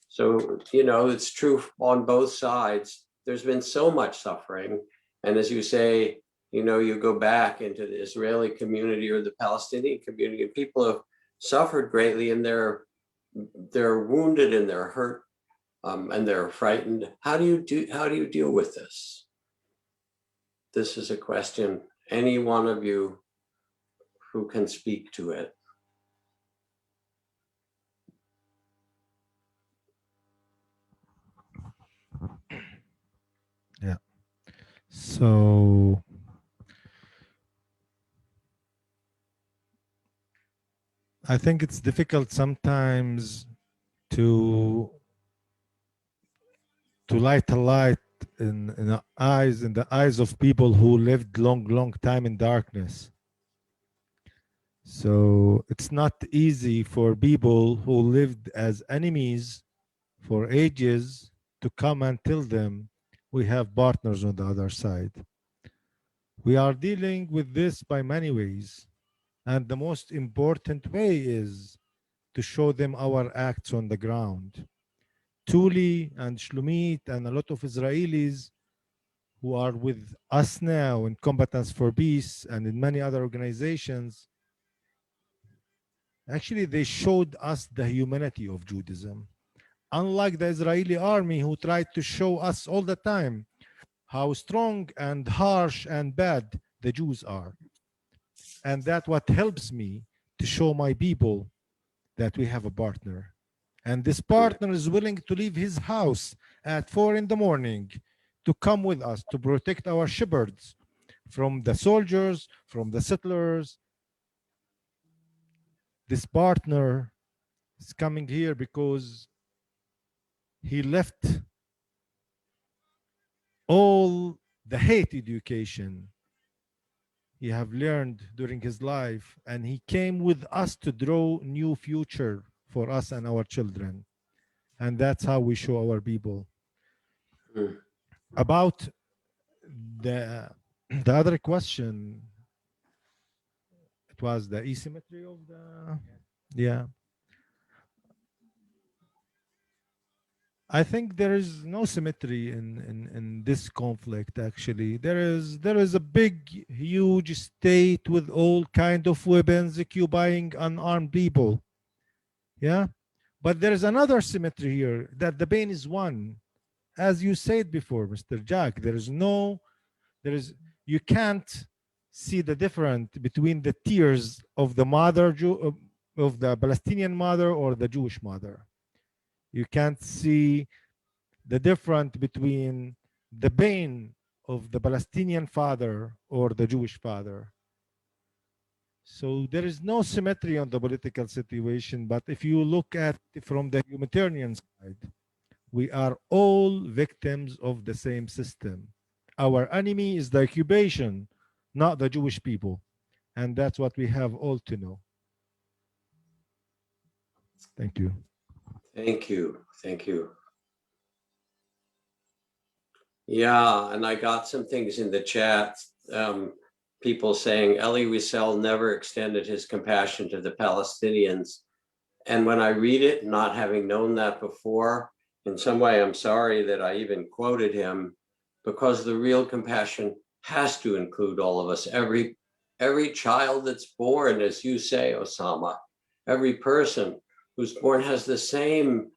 So, it's true on both sides. There's been so much suffering. And as you say, you go back into the Israeli community or the Palestinian community, and people have suffered greatly, and they're wounded and they're hurt, and they're frightened. How do you deal with this? This is a question, any one of you who can speak to it. Yeah. So I think it's difficult sometimes to light a light in the eyes of people who lived long time in darkness. So it's not easy for people who lived as enemies for ages to come and tell them we have partners on the other side. We are dealing with this by many ways, and the most important way is to show them our acts on the ground. Tuly and Shlomit and a lot of Israelis who are with us now in Combatants for Peace and in many other organizations, actually they showed us the humanity of Judaism. Unlike the Israeli army, who tried to show us all the time how strong and harsh and bad the Jews are. And that's what helps me to show my people that we have a partner. And this partner is willing to leave his house at 4 in the morning to come with us to protect our shepherds from the soldiers, from the settlers. This partner is coming here because he left all the hate education he have learned during his life, and he came with us to draw new future for us and our children. And that's how we show our people. About the other question, it was the asymmetry of the, yeah. I think there is no symmetry in this conflict. Actually, there is a big, huge state with all kind of weapons occupying unarmed people. Yeah, but there is another symmetry here, that the pain is one, as you said before, Mr. Jack. You can't see the difference between the tears of the mother of the Palestinian mother or the Jewish mother. You can't see the difference between the pain of the Palestinian father or the Jewish father. So there is no symmetry on the political situation. But if you look at from the humanitarian side, we are all victims of the same system. Our enemy is the occupation, not the Jewish people. And that's what we have all to know. Thank you. Thank you. Thank you. Yeah, and I got some things in the chat. People saying Elie Wiesel never extended his compassion to the Palestinians. And when I read it, not having known that before, in some way, I'm sorry that I even quoted him, because the real compassion has to include all of us. Every child that's born, as you say, Osama, every person who's born has the same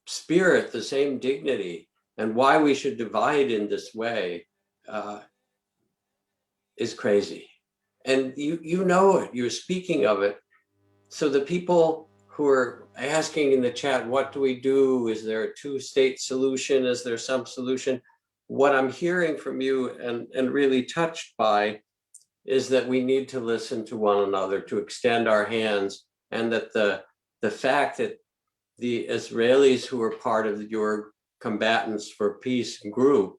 spirit, the same dignity. And why we should divide in this way is crazy. And you know it, you're speaking of it. So the people who are asking in the chat, what do we do? Is there a two-state solution? Is there some solution? What I'm hearing from you and really touched by is that we need to listen to one another, to extend our hands, and that the fact that the Israelis who are part of your Combatants for Peace group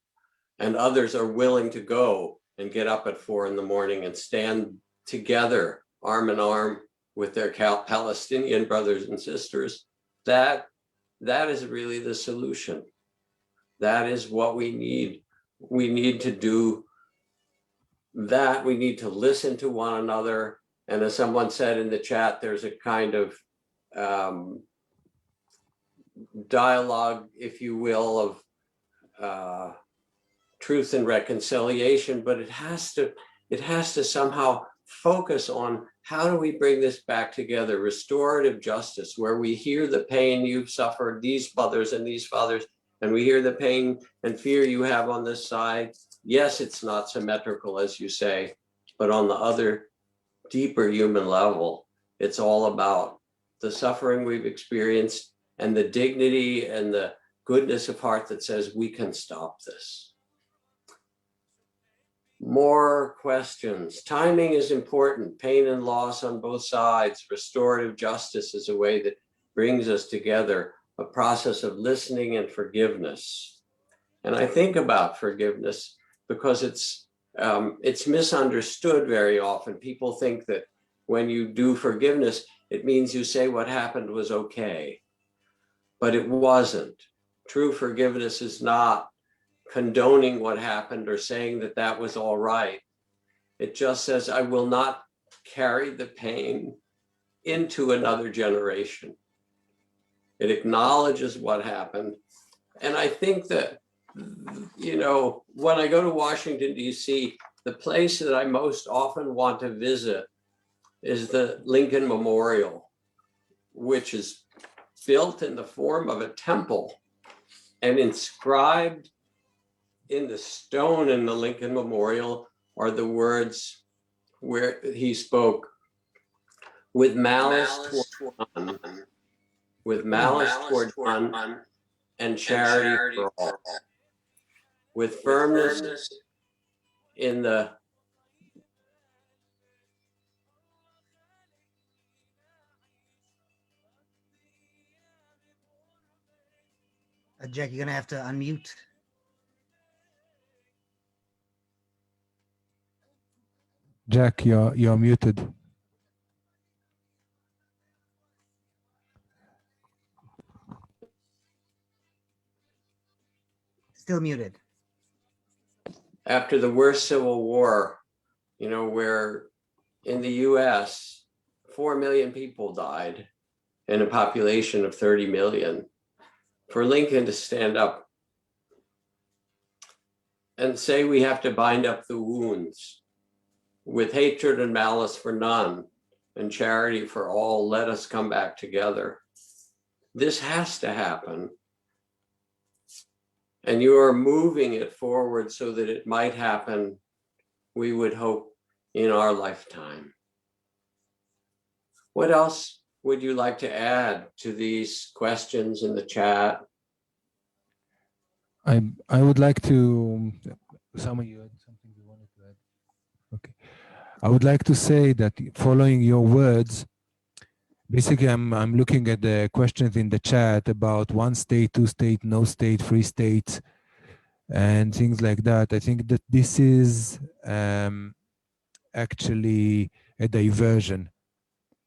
and others are willing to go and get up at 4 a.m. and stand together, arm in arm, with their Palestinian brothers and sisters, that is really the solution. That is what we need. We need to do that. We need to listen to one another. And as someone said in the chat, there's a kind of dialogue, if you will, of truth and reconciliation, but it has to somehow focus on how do we bring this back together, restorative justice, where we hear the pain you've suffered, these mothers and these fathers, and we hear the pain and fear you have on this side. Yes, it's not symmetrical, as you say, but on the other deeper human level, it's all about the suffering we've experienced and the dignity and the goodness of heart that says we can stop this. More questions. Timing is important. Pain and loss on both sides. Restorative justice is a way that brings us together, a process of listening and forgiveness. And I think about forgiveness because it's misunderstood very often. People think that when you do forgiveness, it means you say what happened was okay, but it wasn't. True forgiveness is not condoning what happened or saying that that was all right. It just says, I will not carry the pain into another generation. It acknowledges what happened. And I think that, you know, when I go to Washington, D.C., the place that I most often want to visit is the Lincoln Memorial, which is built in the form of a temple and inscribed in the stone in the Lincoln Memorial are the words where he spoke, with malice toward none, with malice toward none, and charity for all, with firmness in the Jack, you're gonna have to unmute. Jack, you're muted. Still muted. after the worst civil war, you know, where in the US, 4 million people died in a population of 30 million. For Lincoln to stand up and say we have to bind up the wounds with hatred and malice for none and charity for all, let us come back together. This has to happen. And you are moving it forward so that it might happen, we would hope, in our lifetime. What else would you like to add to these questions in the chat? I would like to, Osama, you had something you wanted to add? Okay. I would like to say that following your words, basically I'm looking at the questions in the chat about one state, two state, no state, free states, and things like that. I think that this is actually a diversion.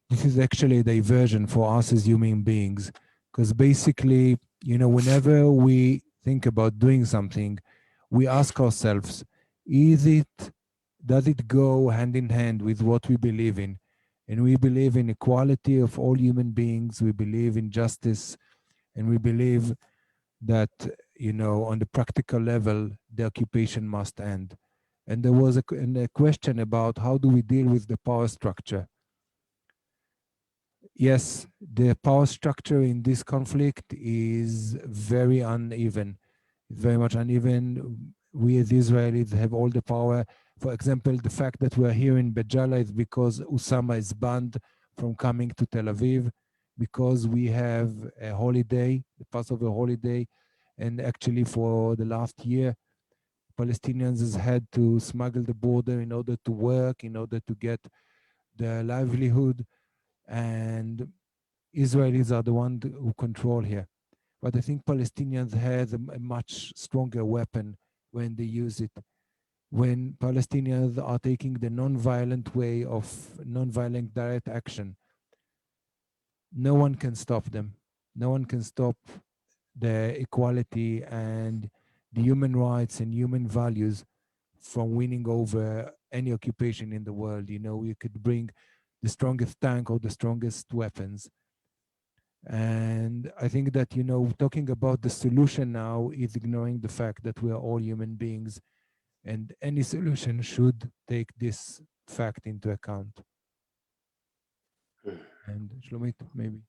This is actually a diversion for us as human beings, because basically, you know, whenever we think about doing something, we ask ourselves, does it go hand in hand with what we believe in? And we believe in equality of all human beings. We believe in justice, and we believe that, you know, on the practical level, the occupation must end. And there was a question about how do we deal with the power structure. Yes, the power structure in this conflict is very uneven, very much uneven. We as Israelis have all the power. For example, the fact that we're here in Bejala is because Osama is banned from coming to Tel Aviv, because we have a holiday, the Passover holiday, and actually for the last year, Palestinians has had to smuggle the border in order to work, in order to get their livelihood, and Israelis are the ones who control here. But I think Palestinians have a much stronger weapon when they use it. When Palestinians are taking the non-violent way of non-violent direct action, no one can stop them. No one can stop the equality and the human rights and human values from winning over any occupation in the world. You know, you could bring the strongest tank or the strongest weapons. And I think that, you know, talking about the solution now is ignoring the fact that we are all human beings, and any solution should take this fact into account. And Shlomit, maybe.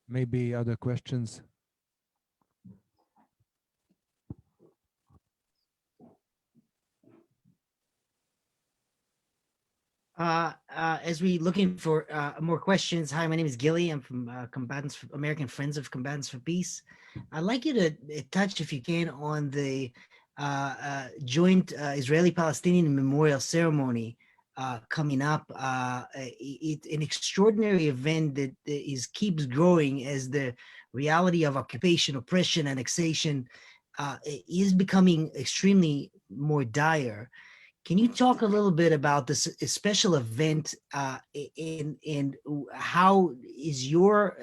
Maybe other questions? As we looking for more questions, hi, my name is Gilly. I'm from American Friends of Combatants for Peace. I'd like you to touch, if you can, on the joint Israeli-Palestinian memorial ceremony coming up. An extraordinary event that keeps growing as the reality of occupation, oppression, annexation is becoming extremely more dire. Can you talk a little bit about this special event and how is your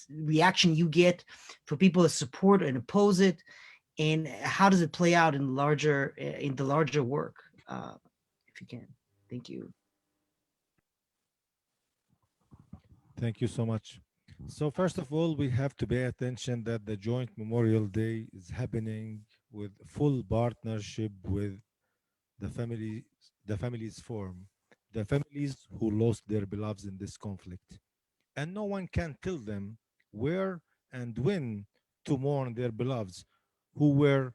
reaction you get for people to support and oppose it, and how does it play out in the larger work, if you can? Thank you. Thank you so much. So first of all, we have to pay attention that the Joint Memorial Day is happening with full partnership with the families form, the families who lost their beloveds in this conflict. And no one can tell them where and when to mourn their beloveds who were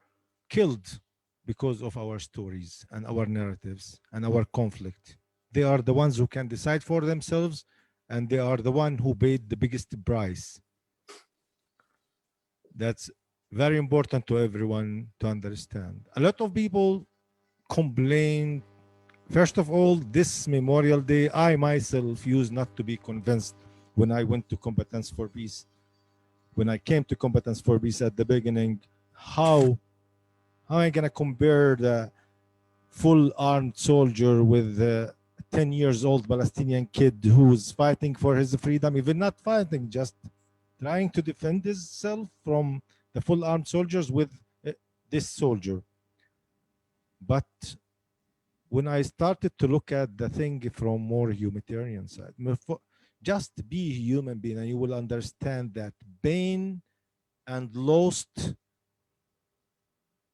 killed because of our stories and our narratives and our conflict. They are the ones who can decide for themselves, and they are the one who paid the biggest price. That's very important to everyone to understand. A lot of people complain. First of all, this Memorial Day, I myself used not to be convinced when I went to Combatants for Peace. When I came to Combatants for Peace at the beginning, how am I going to compare the full armed soldier with a 10 years old Palestinian kid who's fighting for his freedom, even not fighting, just trying to defend himself from the full armed soldiers with this soldier? But when I started to look at the thing from more humanitarian side, just be a human being, and you will understand that pain and loss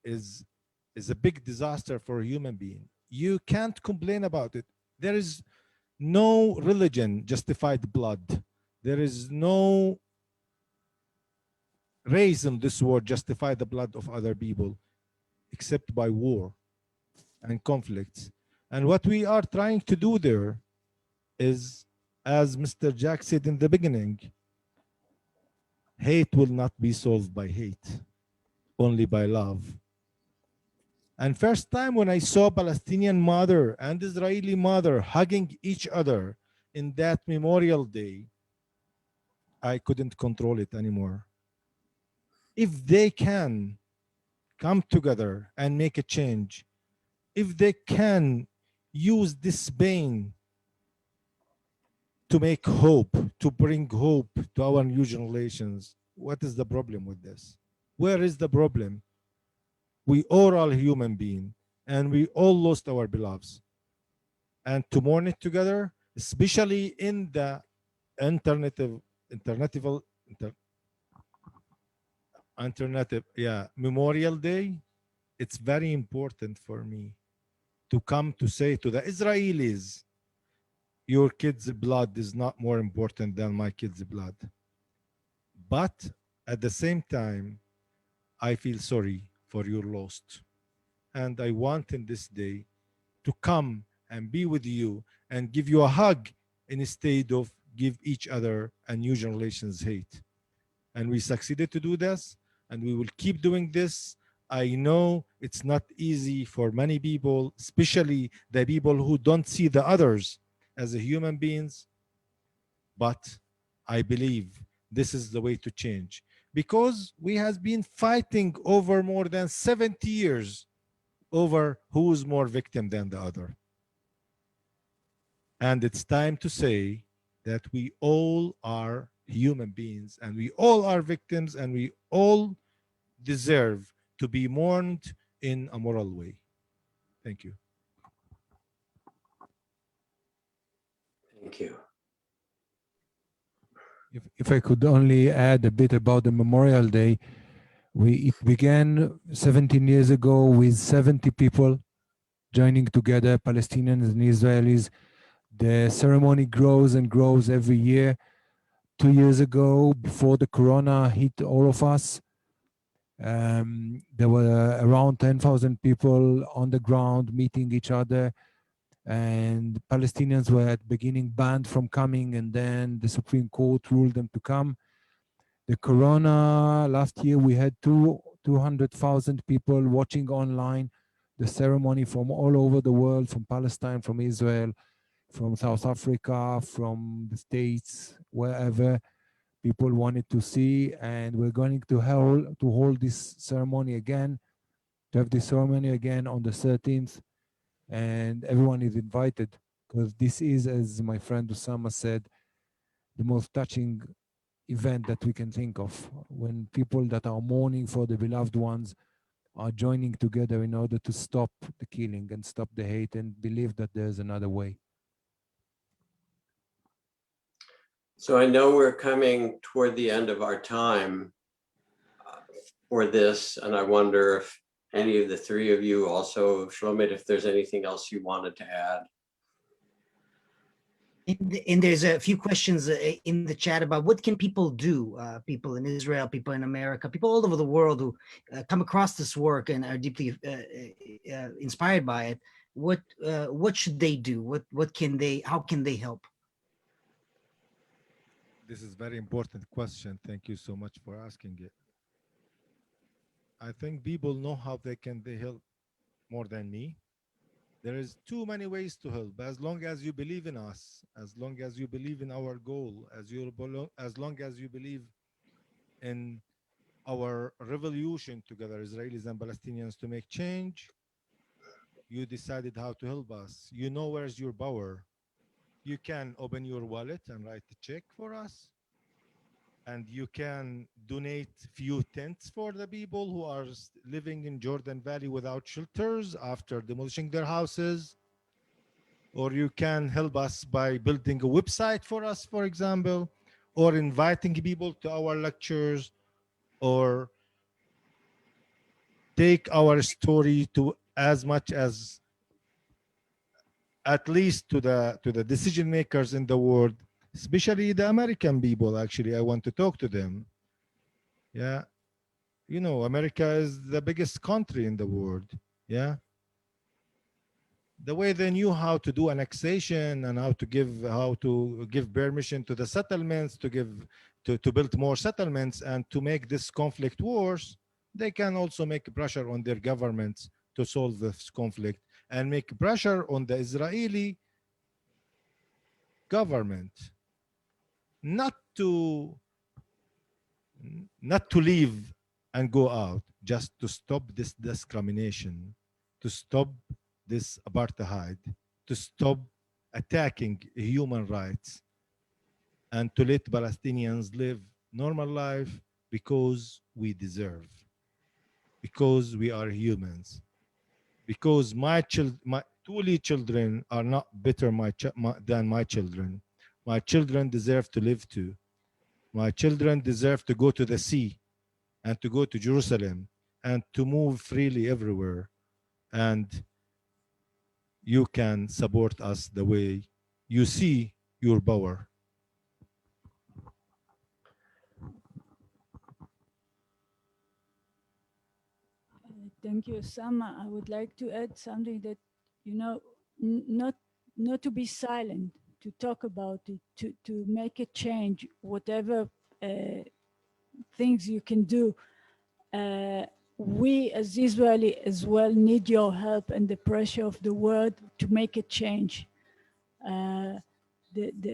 is a big disaster for a human being. You can't complain about it. There is no religion justified blood. There is no race in this world justify the blood of other people except by war and conflicts. And what we are trying to do there is, as Mr. Jack said in the beginning, Hate will not be solved by hate, only by love. And first time when I saw Palestinian mother and Israeli mother hugging each other in that Memorial Day, I couldn't control it anymore. If they can come together and make a change, if they can use this pain to make hope, to bring hope to our new generations, what is the problem with this? Where is the problem? We are all human beings and we all lost our beloveds. And to mourn it together, especially in the alternative, alternative, alternative, yeah, Memorial Day, it's very important for me to come to say to the Israelis, your kids' blood is not more important than my kids' blood. But at the same time, I feel sorry for your loss. And I want in this day to come and be with you and give you a hug instead of give each other a new generation's hate. And we succeeded to do this, and we will keep doing this. I know it's not easy for many people, especially the people who don't see the others as a human beings, but I believe this is the way to change because we have been fighting over more than 70 years over who is more victim than the other. And it's time to say that we all are human beings and we all are victims and we all deserve to be mourned in a moral way. Thank you. Thank you. If I could only add a bit about the Memorial Day, it began 17 years ago with 70 people joining together, Palestinians and Israelis. The ceremony grows and grows every year. 2 years ago, before the corona hit all of us, there were around 10,000 people on the ground meeting each other, and Palestinians were at the beginning banned from coming, and then the Supreme Court ruled them to come. The corona, last year we had 200,000 people watching online the ceremony from all over the world, from Palestine, from Israel, from South Africa, from the States, wherever people wanted to see. And we're going to hold this ceremony again, to have this ceremony again on the 13th. And everyone is invited, because this is, as my friend Osama said, the most touching event that we can think of, when people that are mourning for the beloved ones are joining together in order to stop the killing and stop the hate and believe that there's another way. So I know we're coming toward the end of our time for this, and I wonder if any of the three of you also, Shlomit, if there's anything else you wanted to add. And there's a few questions in the chat about what can people do, people in Israel, people in America, people all over the world who come across this work and are deeply inspired by it. What should they do? How can they help? This is a very important question. Thank you so much for asking it. I think people know how they help more than me. There is too many ways to help. As long as you believe in us, as long as you believe in our goal, as long as you believe in our revolution together, Israelis and Palestinians, to make change, you decided how to help us. You know where's your power. You can open your wallet and write a check for us. And you can donate few tents for the people who are living in Jordan Valley without shelters after demolishing their houses. Or you can help us by building a website for us, for example, or inviting people to our lectures, or take our story to as much as at least to the decision makers in the world, especially the American people. Actually, I want to talk to them. Yeah. You know, America is the biggest country in the world. Yeah. the way they knew how to do annexation and how to give permission to the settlements to build more settlements and to make this conflict worse, they can also make pressure on their governments to solve this conflict and make pressure on the Israeli government not to leave and go out, just to stop this discrimination, to stop this apartheid, to stop attacking human rights, and to let Palestinians live normal life because we deserve, because we are humans, because my Tuly children are not better than my children. My children deserve to live too. My children deserve to go to the sea and to go to Jerusalem and to move freely everywhere. And you can support us the way you see your power. Thank you, Osama. I would like to add something that, you know, not to be silent, to talk about it, to make a change, whatever things you can do. We as Israeli as well need your help and the pressure of the world to make a change. The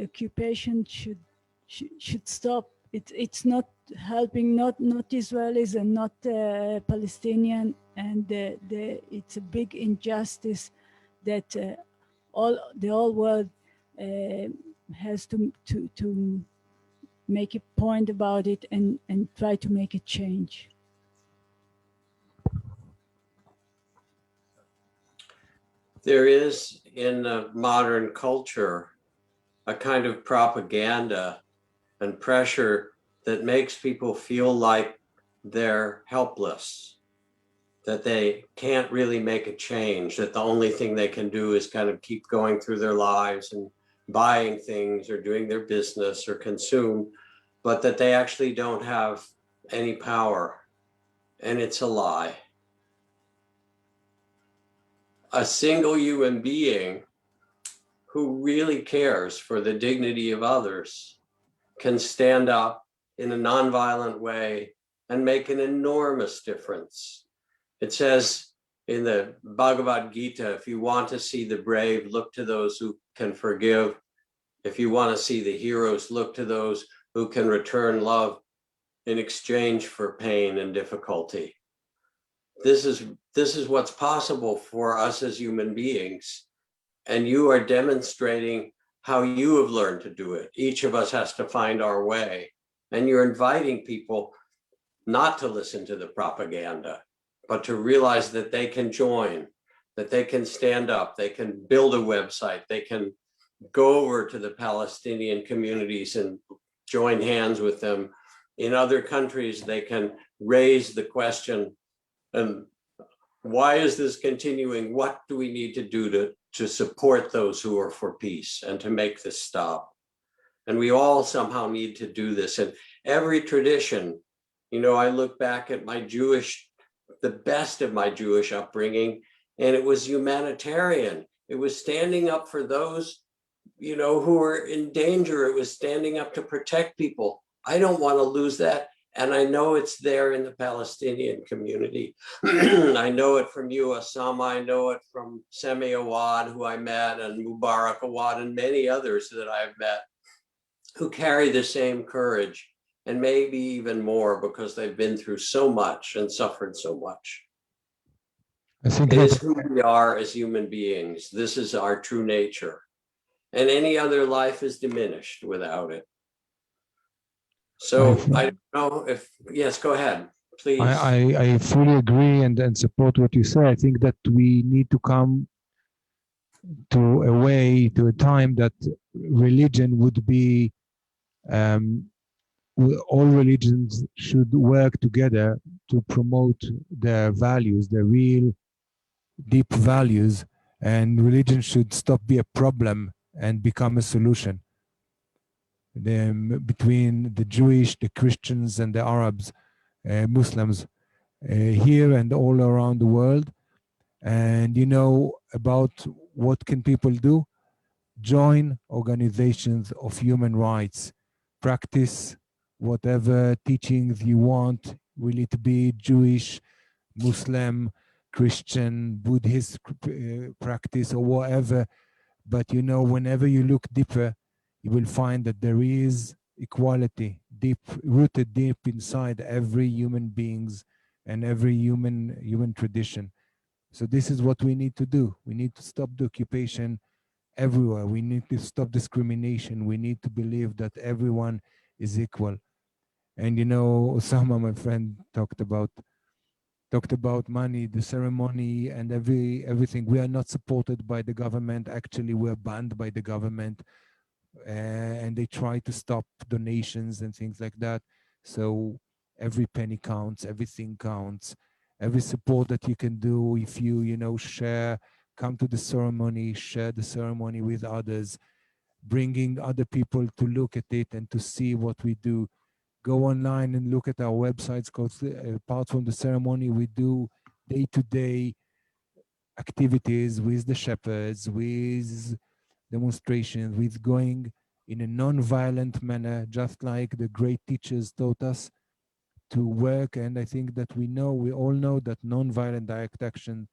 occupation should stop. It's not helping, not Israelis and not Palestinian, and it's a big injustice that the whole world has to make a point about it and try to make a change. There is in modern culture a kind of propaganda and pressure that makes people feel like they're helpless, that they can't really make a change, that the only thing they can do is kind of keep going through their lives and buying things or doing their business or consume, but that they actually don't have any power. And it's a lie. A single human being who really cares for the dignity of others can stand up in a nonviolent way and make an enormous difference. It says in the Bhagavad Gita, if you want to see the brave, look to those who can forgive. If you want to see the heroes, look to those who can return love in exchange for pain and difficulty. This is what's possible for us as human beings. And you are demonstrating how you have learned to do it. Each of us has to find our way. And you're inviting people not to listen to the propaganda, but to realize that they can join, that they can stand up, they can build a website, they can go over to the Palestinian communities and join hands with them. In other countries, they can raise the question, and why is this continuing? What do we need to do to support those who are for peace and to make this stop? And we all somehow need to do this. And every tradition, you know, I look back at the best of my Jewish upbringing, and it was humanitarian. It was standing up for those, you know, who were in danger. It was standing up to protect people. I don't want to lose that. And I know it's there in the Palestinian community. I know it from you, Osama. I know it from Semi Awad, who I met, and Mubarak Awad, and many others that I've met who carry the same courage, and maybe even more because they've been through so much and suffered so much. I think It is who we are as human beings. This is our true nature. And any other life is diminished without it. So I don't know if, yes, go ahead, please. I fully agree and support what you say. I think that we need to come to a time that religion would be, all religions should work together to promote their values, their real deep values, and religion should stop being a problem and become a solution. Between the Jewish, the Christians, and the Arabs, Muslims, here and all around the world. And you know, about what can people do? Join organizations of human rights, practice whatever teachings you want, will it be Jewish, Muslim, Christian, Buddhist practice or whatever. But you know, whenever you look deeper, you will find that there is equality deep rooted deep inside every human beings and every human tradition. So this is what we need to do. We need to stop the occupation everywhere. We need to stop discrimination. We need to believe that everyone is equal. And you know, Osama, my friend, talked about money, the ceremony, and everything. We are not supported by the government. Actually, we're banned by the government, and they try to stop donations and things like that. So every penny counts, everything counts, every support that you can do. If you know, share, come to the ceremony, share the ceremony with others, bringing other people to look at it and to see what we do. Go online and look at our websites, because apart from the ceremony, we do day-to-day activities with the shepherds, with demonstrations, with going in a non-violent manner, just like the great teachers taught us to work. And I think that we all know that non-violent direct action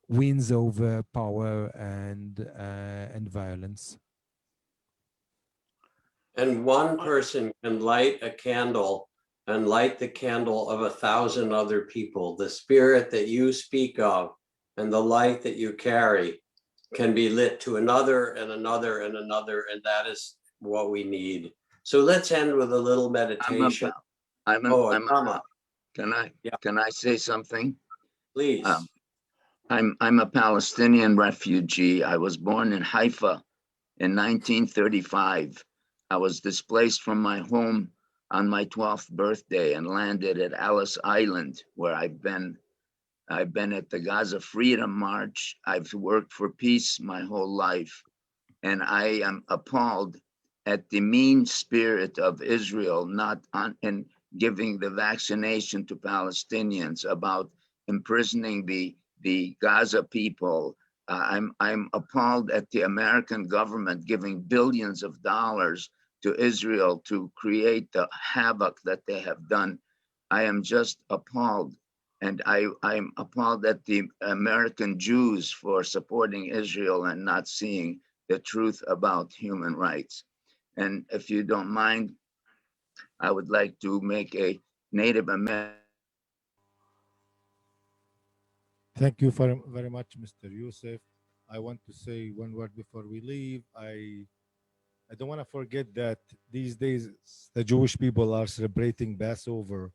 wins over power and violence. And one person can light a candle and light the candle of 1,000 other people. The spirit that you speak of and the light that you carry can be lit to another and another and another, and that is what we need. So let's end with a little meditation. Can I say something? Please. I'm a Palestinian refugee. I was born in Haifa in 1935. I was displaced from my home on my 12th birthday and landed at Ellis Island, where I've been at the Gaza Freedom March. I've worked for peace my whole life. And I am appalled at the mean spirit of Israel in giving the vaccination to Palestinians, about imprisoning the Gaza people. I'm appalled at the American government giving billions of dollars to Israel to create the havoc that they have done. I am just appalled. And I'm appalled at the American Jews for supporting Israel and not seeing the truth about human rights. And if you don't mind, I would like to make a Native American. Thank you very much, Mr. Youssef. I want to say one word before we leave. I don't want to forget that these days the Jewish people are celebrating Passover,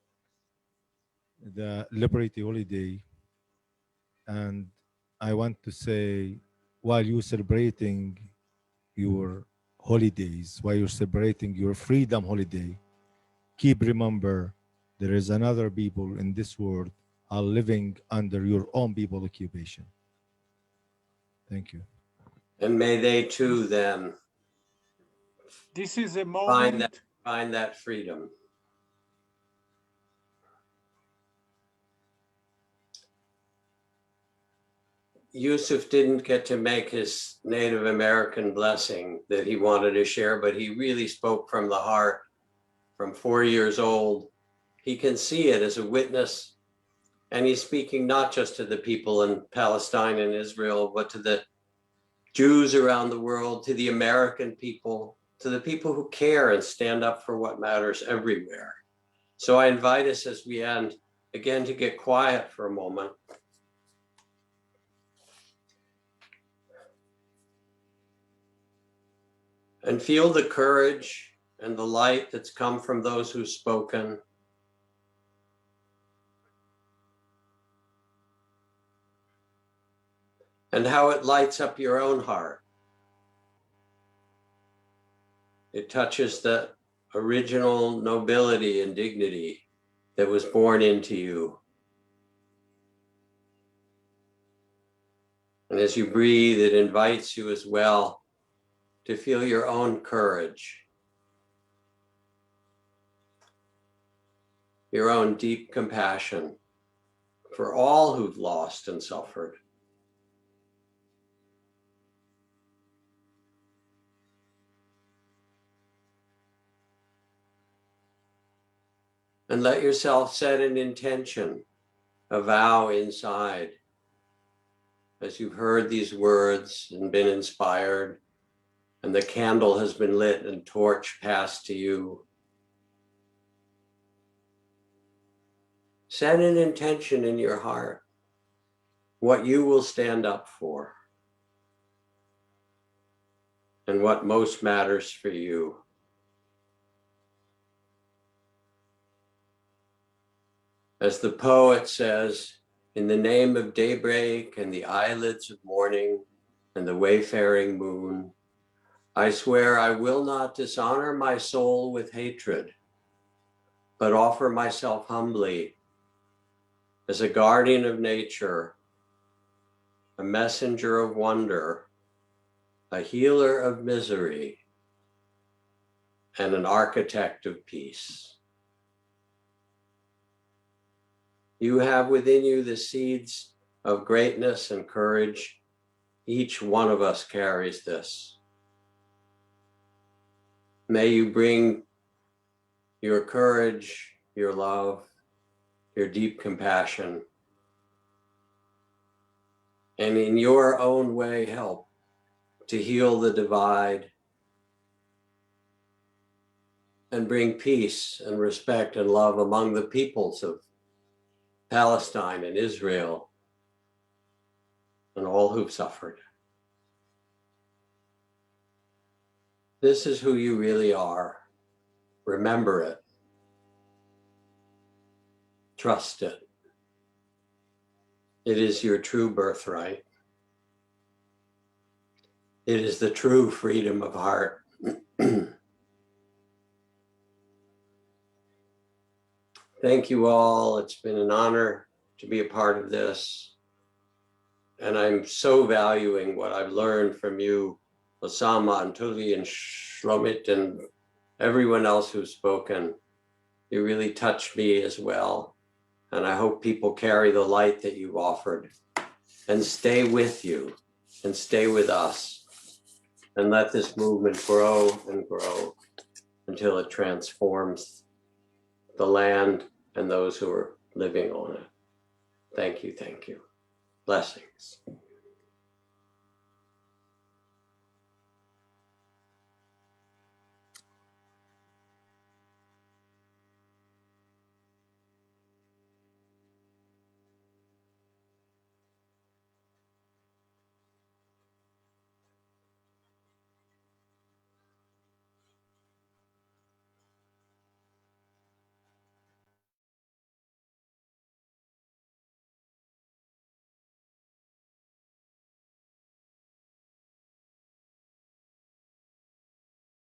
the Liberty holiday. And I want to say, while you're celebrating your holidays, while you're celebrating your freedom holiday, keep remember there is another people in this world are living under your own people occupation. Thank you. And may they too then this is a moment find that freedom. Yusuf didn't get to make his Native American blessing that he wanted to share, but he really spoke from the heart. From 4 years old, he can see it as a witness, and he's speaking not just to the people in Palestine and Israel, but to the Jews around the world, to the American people, to the people who care and stand up for what matters everywhere. So I invite us as we end again to get quiet for a moment. And feel the courage and the light that's come from those who've spoken. And how it lights up your own heart. It touches the original nobility and dignity that was born into you. And as you breathe, it invites you as well to feel your own courage, your own deep compassion for all who've lost and suffered. And let yourself set an intention, a vow inside. As you've heard these words and been inspired, and the candle has been lit and torch passed to you, set an intention in your heart, what you will stand up for, and what most matters for you. As the poet says, in the name of daybreak and the eyelids of morning and the wayfaring moon, I swear I will not dishonor my soul with hatred, but offer myself humbly as a guardian of nature, a messenger of wonder, a healer of misery, and an architect of peace. You have within you the seeds of greatness and courage. Each one of us carries this. May you bring your courage, your love, your deep compassion, and in your own way help to heal the divide and bring peace and respect and love among the peoples of Palestine and Israel and all who've suffered. This is who you really are. Remember it. Trust it. It is your true birthright. It is the true freedom of heart. Thank you all. It's been an honor to be a part of this. And I'm so valuing what I've learned from you, Osama and Tuly and Shlomit and everyone else who's spoken. You really touched me as well. And I hope people carry the light that you've offered and stay with you and stay with us and let this movement grow and grow until it transforms the land and those who are living on it. Thank you, thank you. Blessings.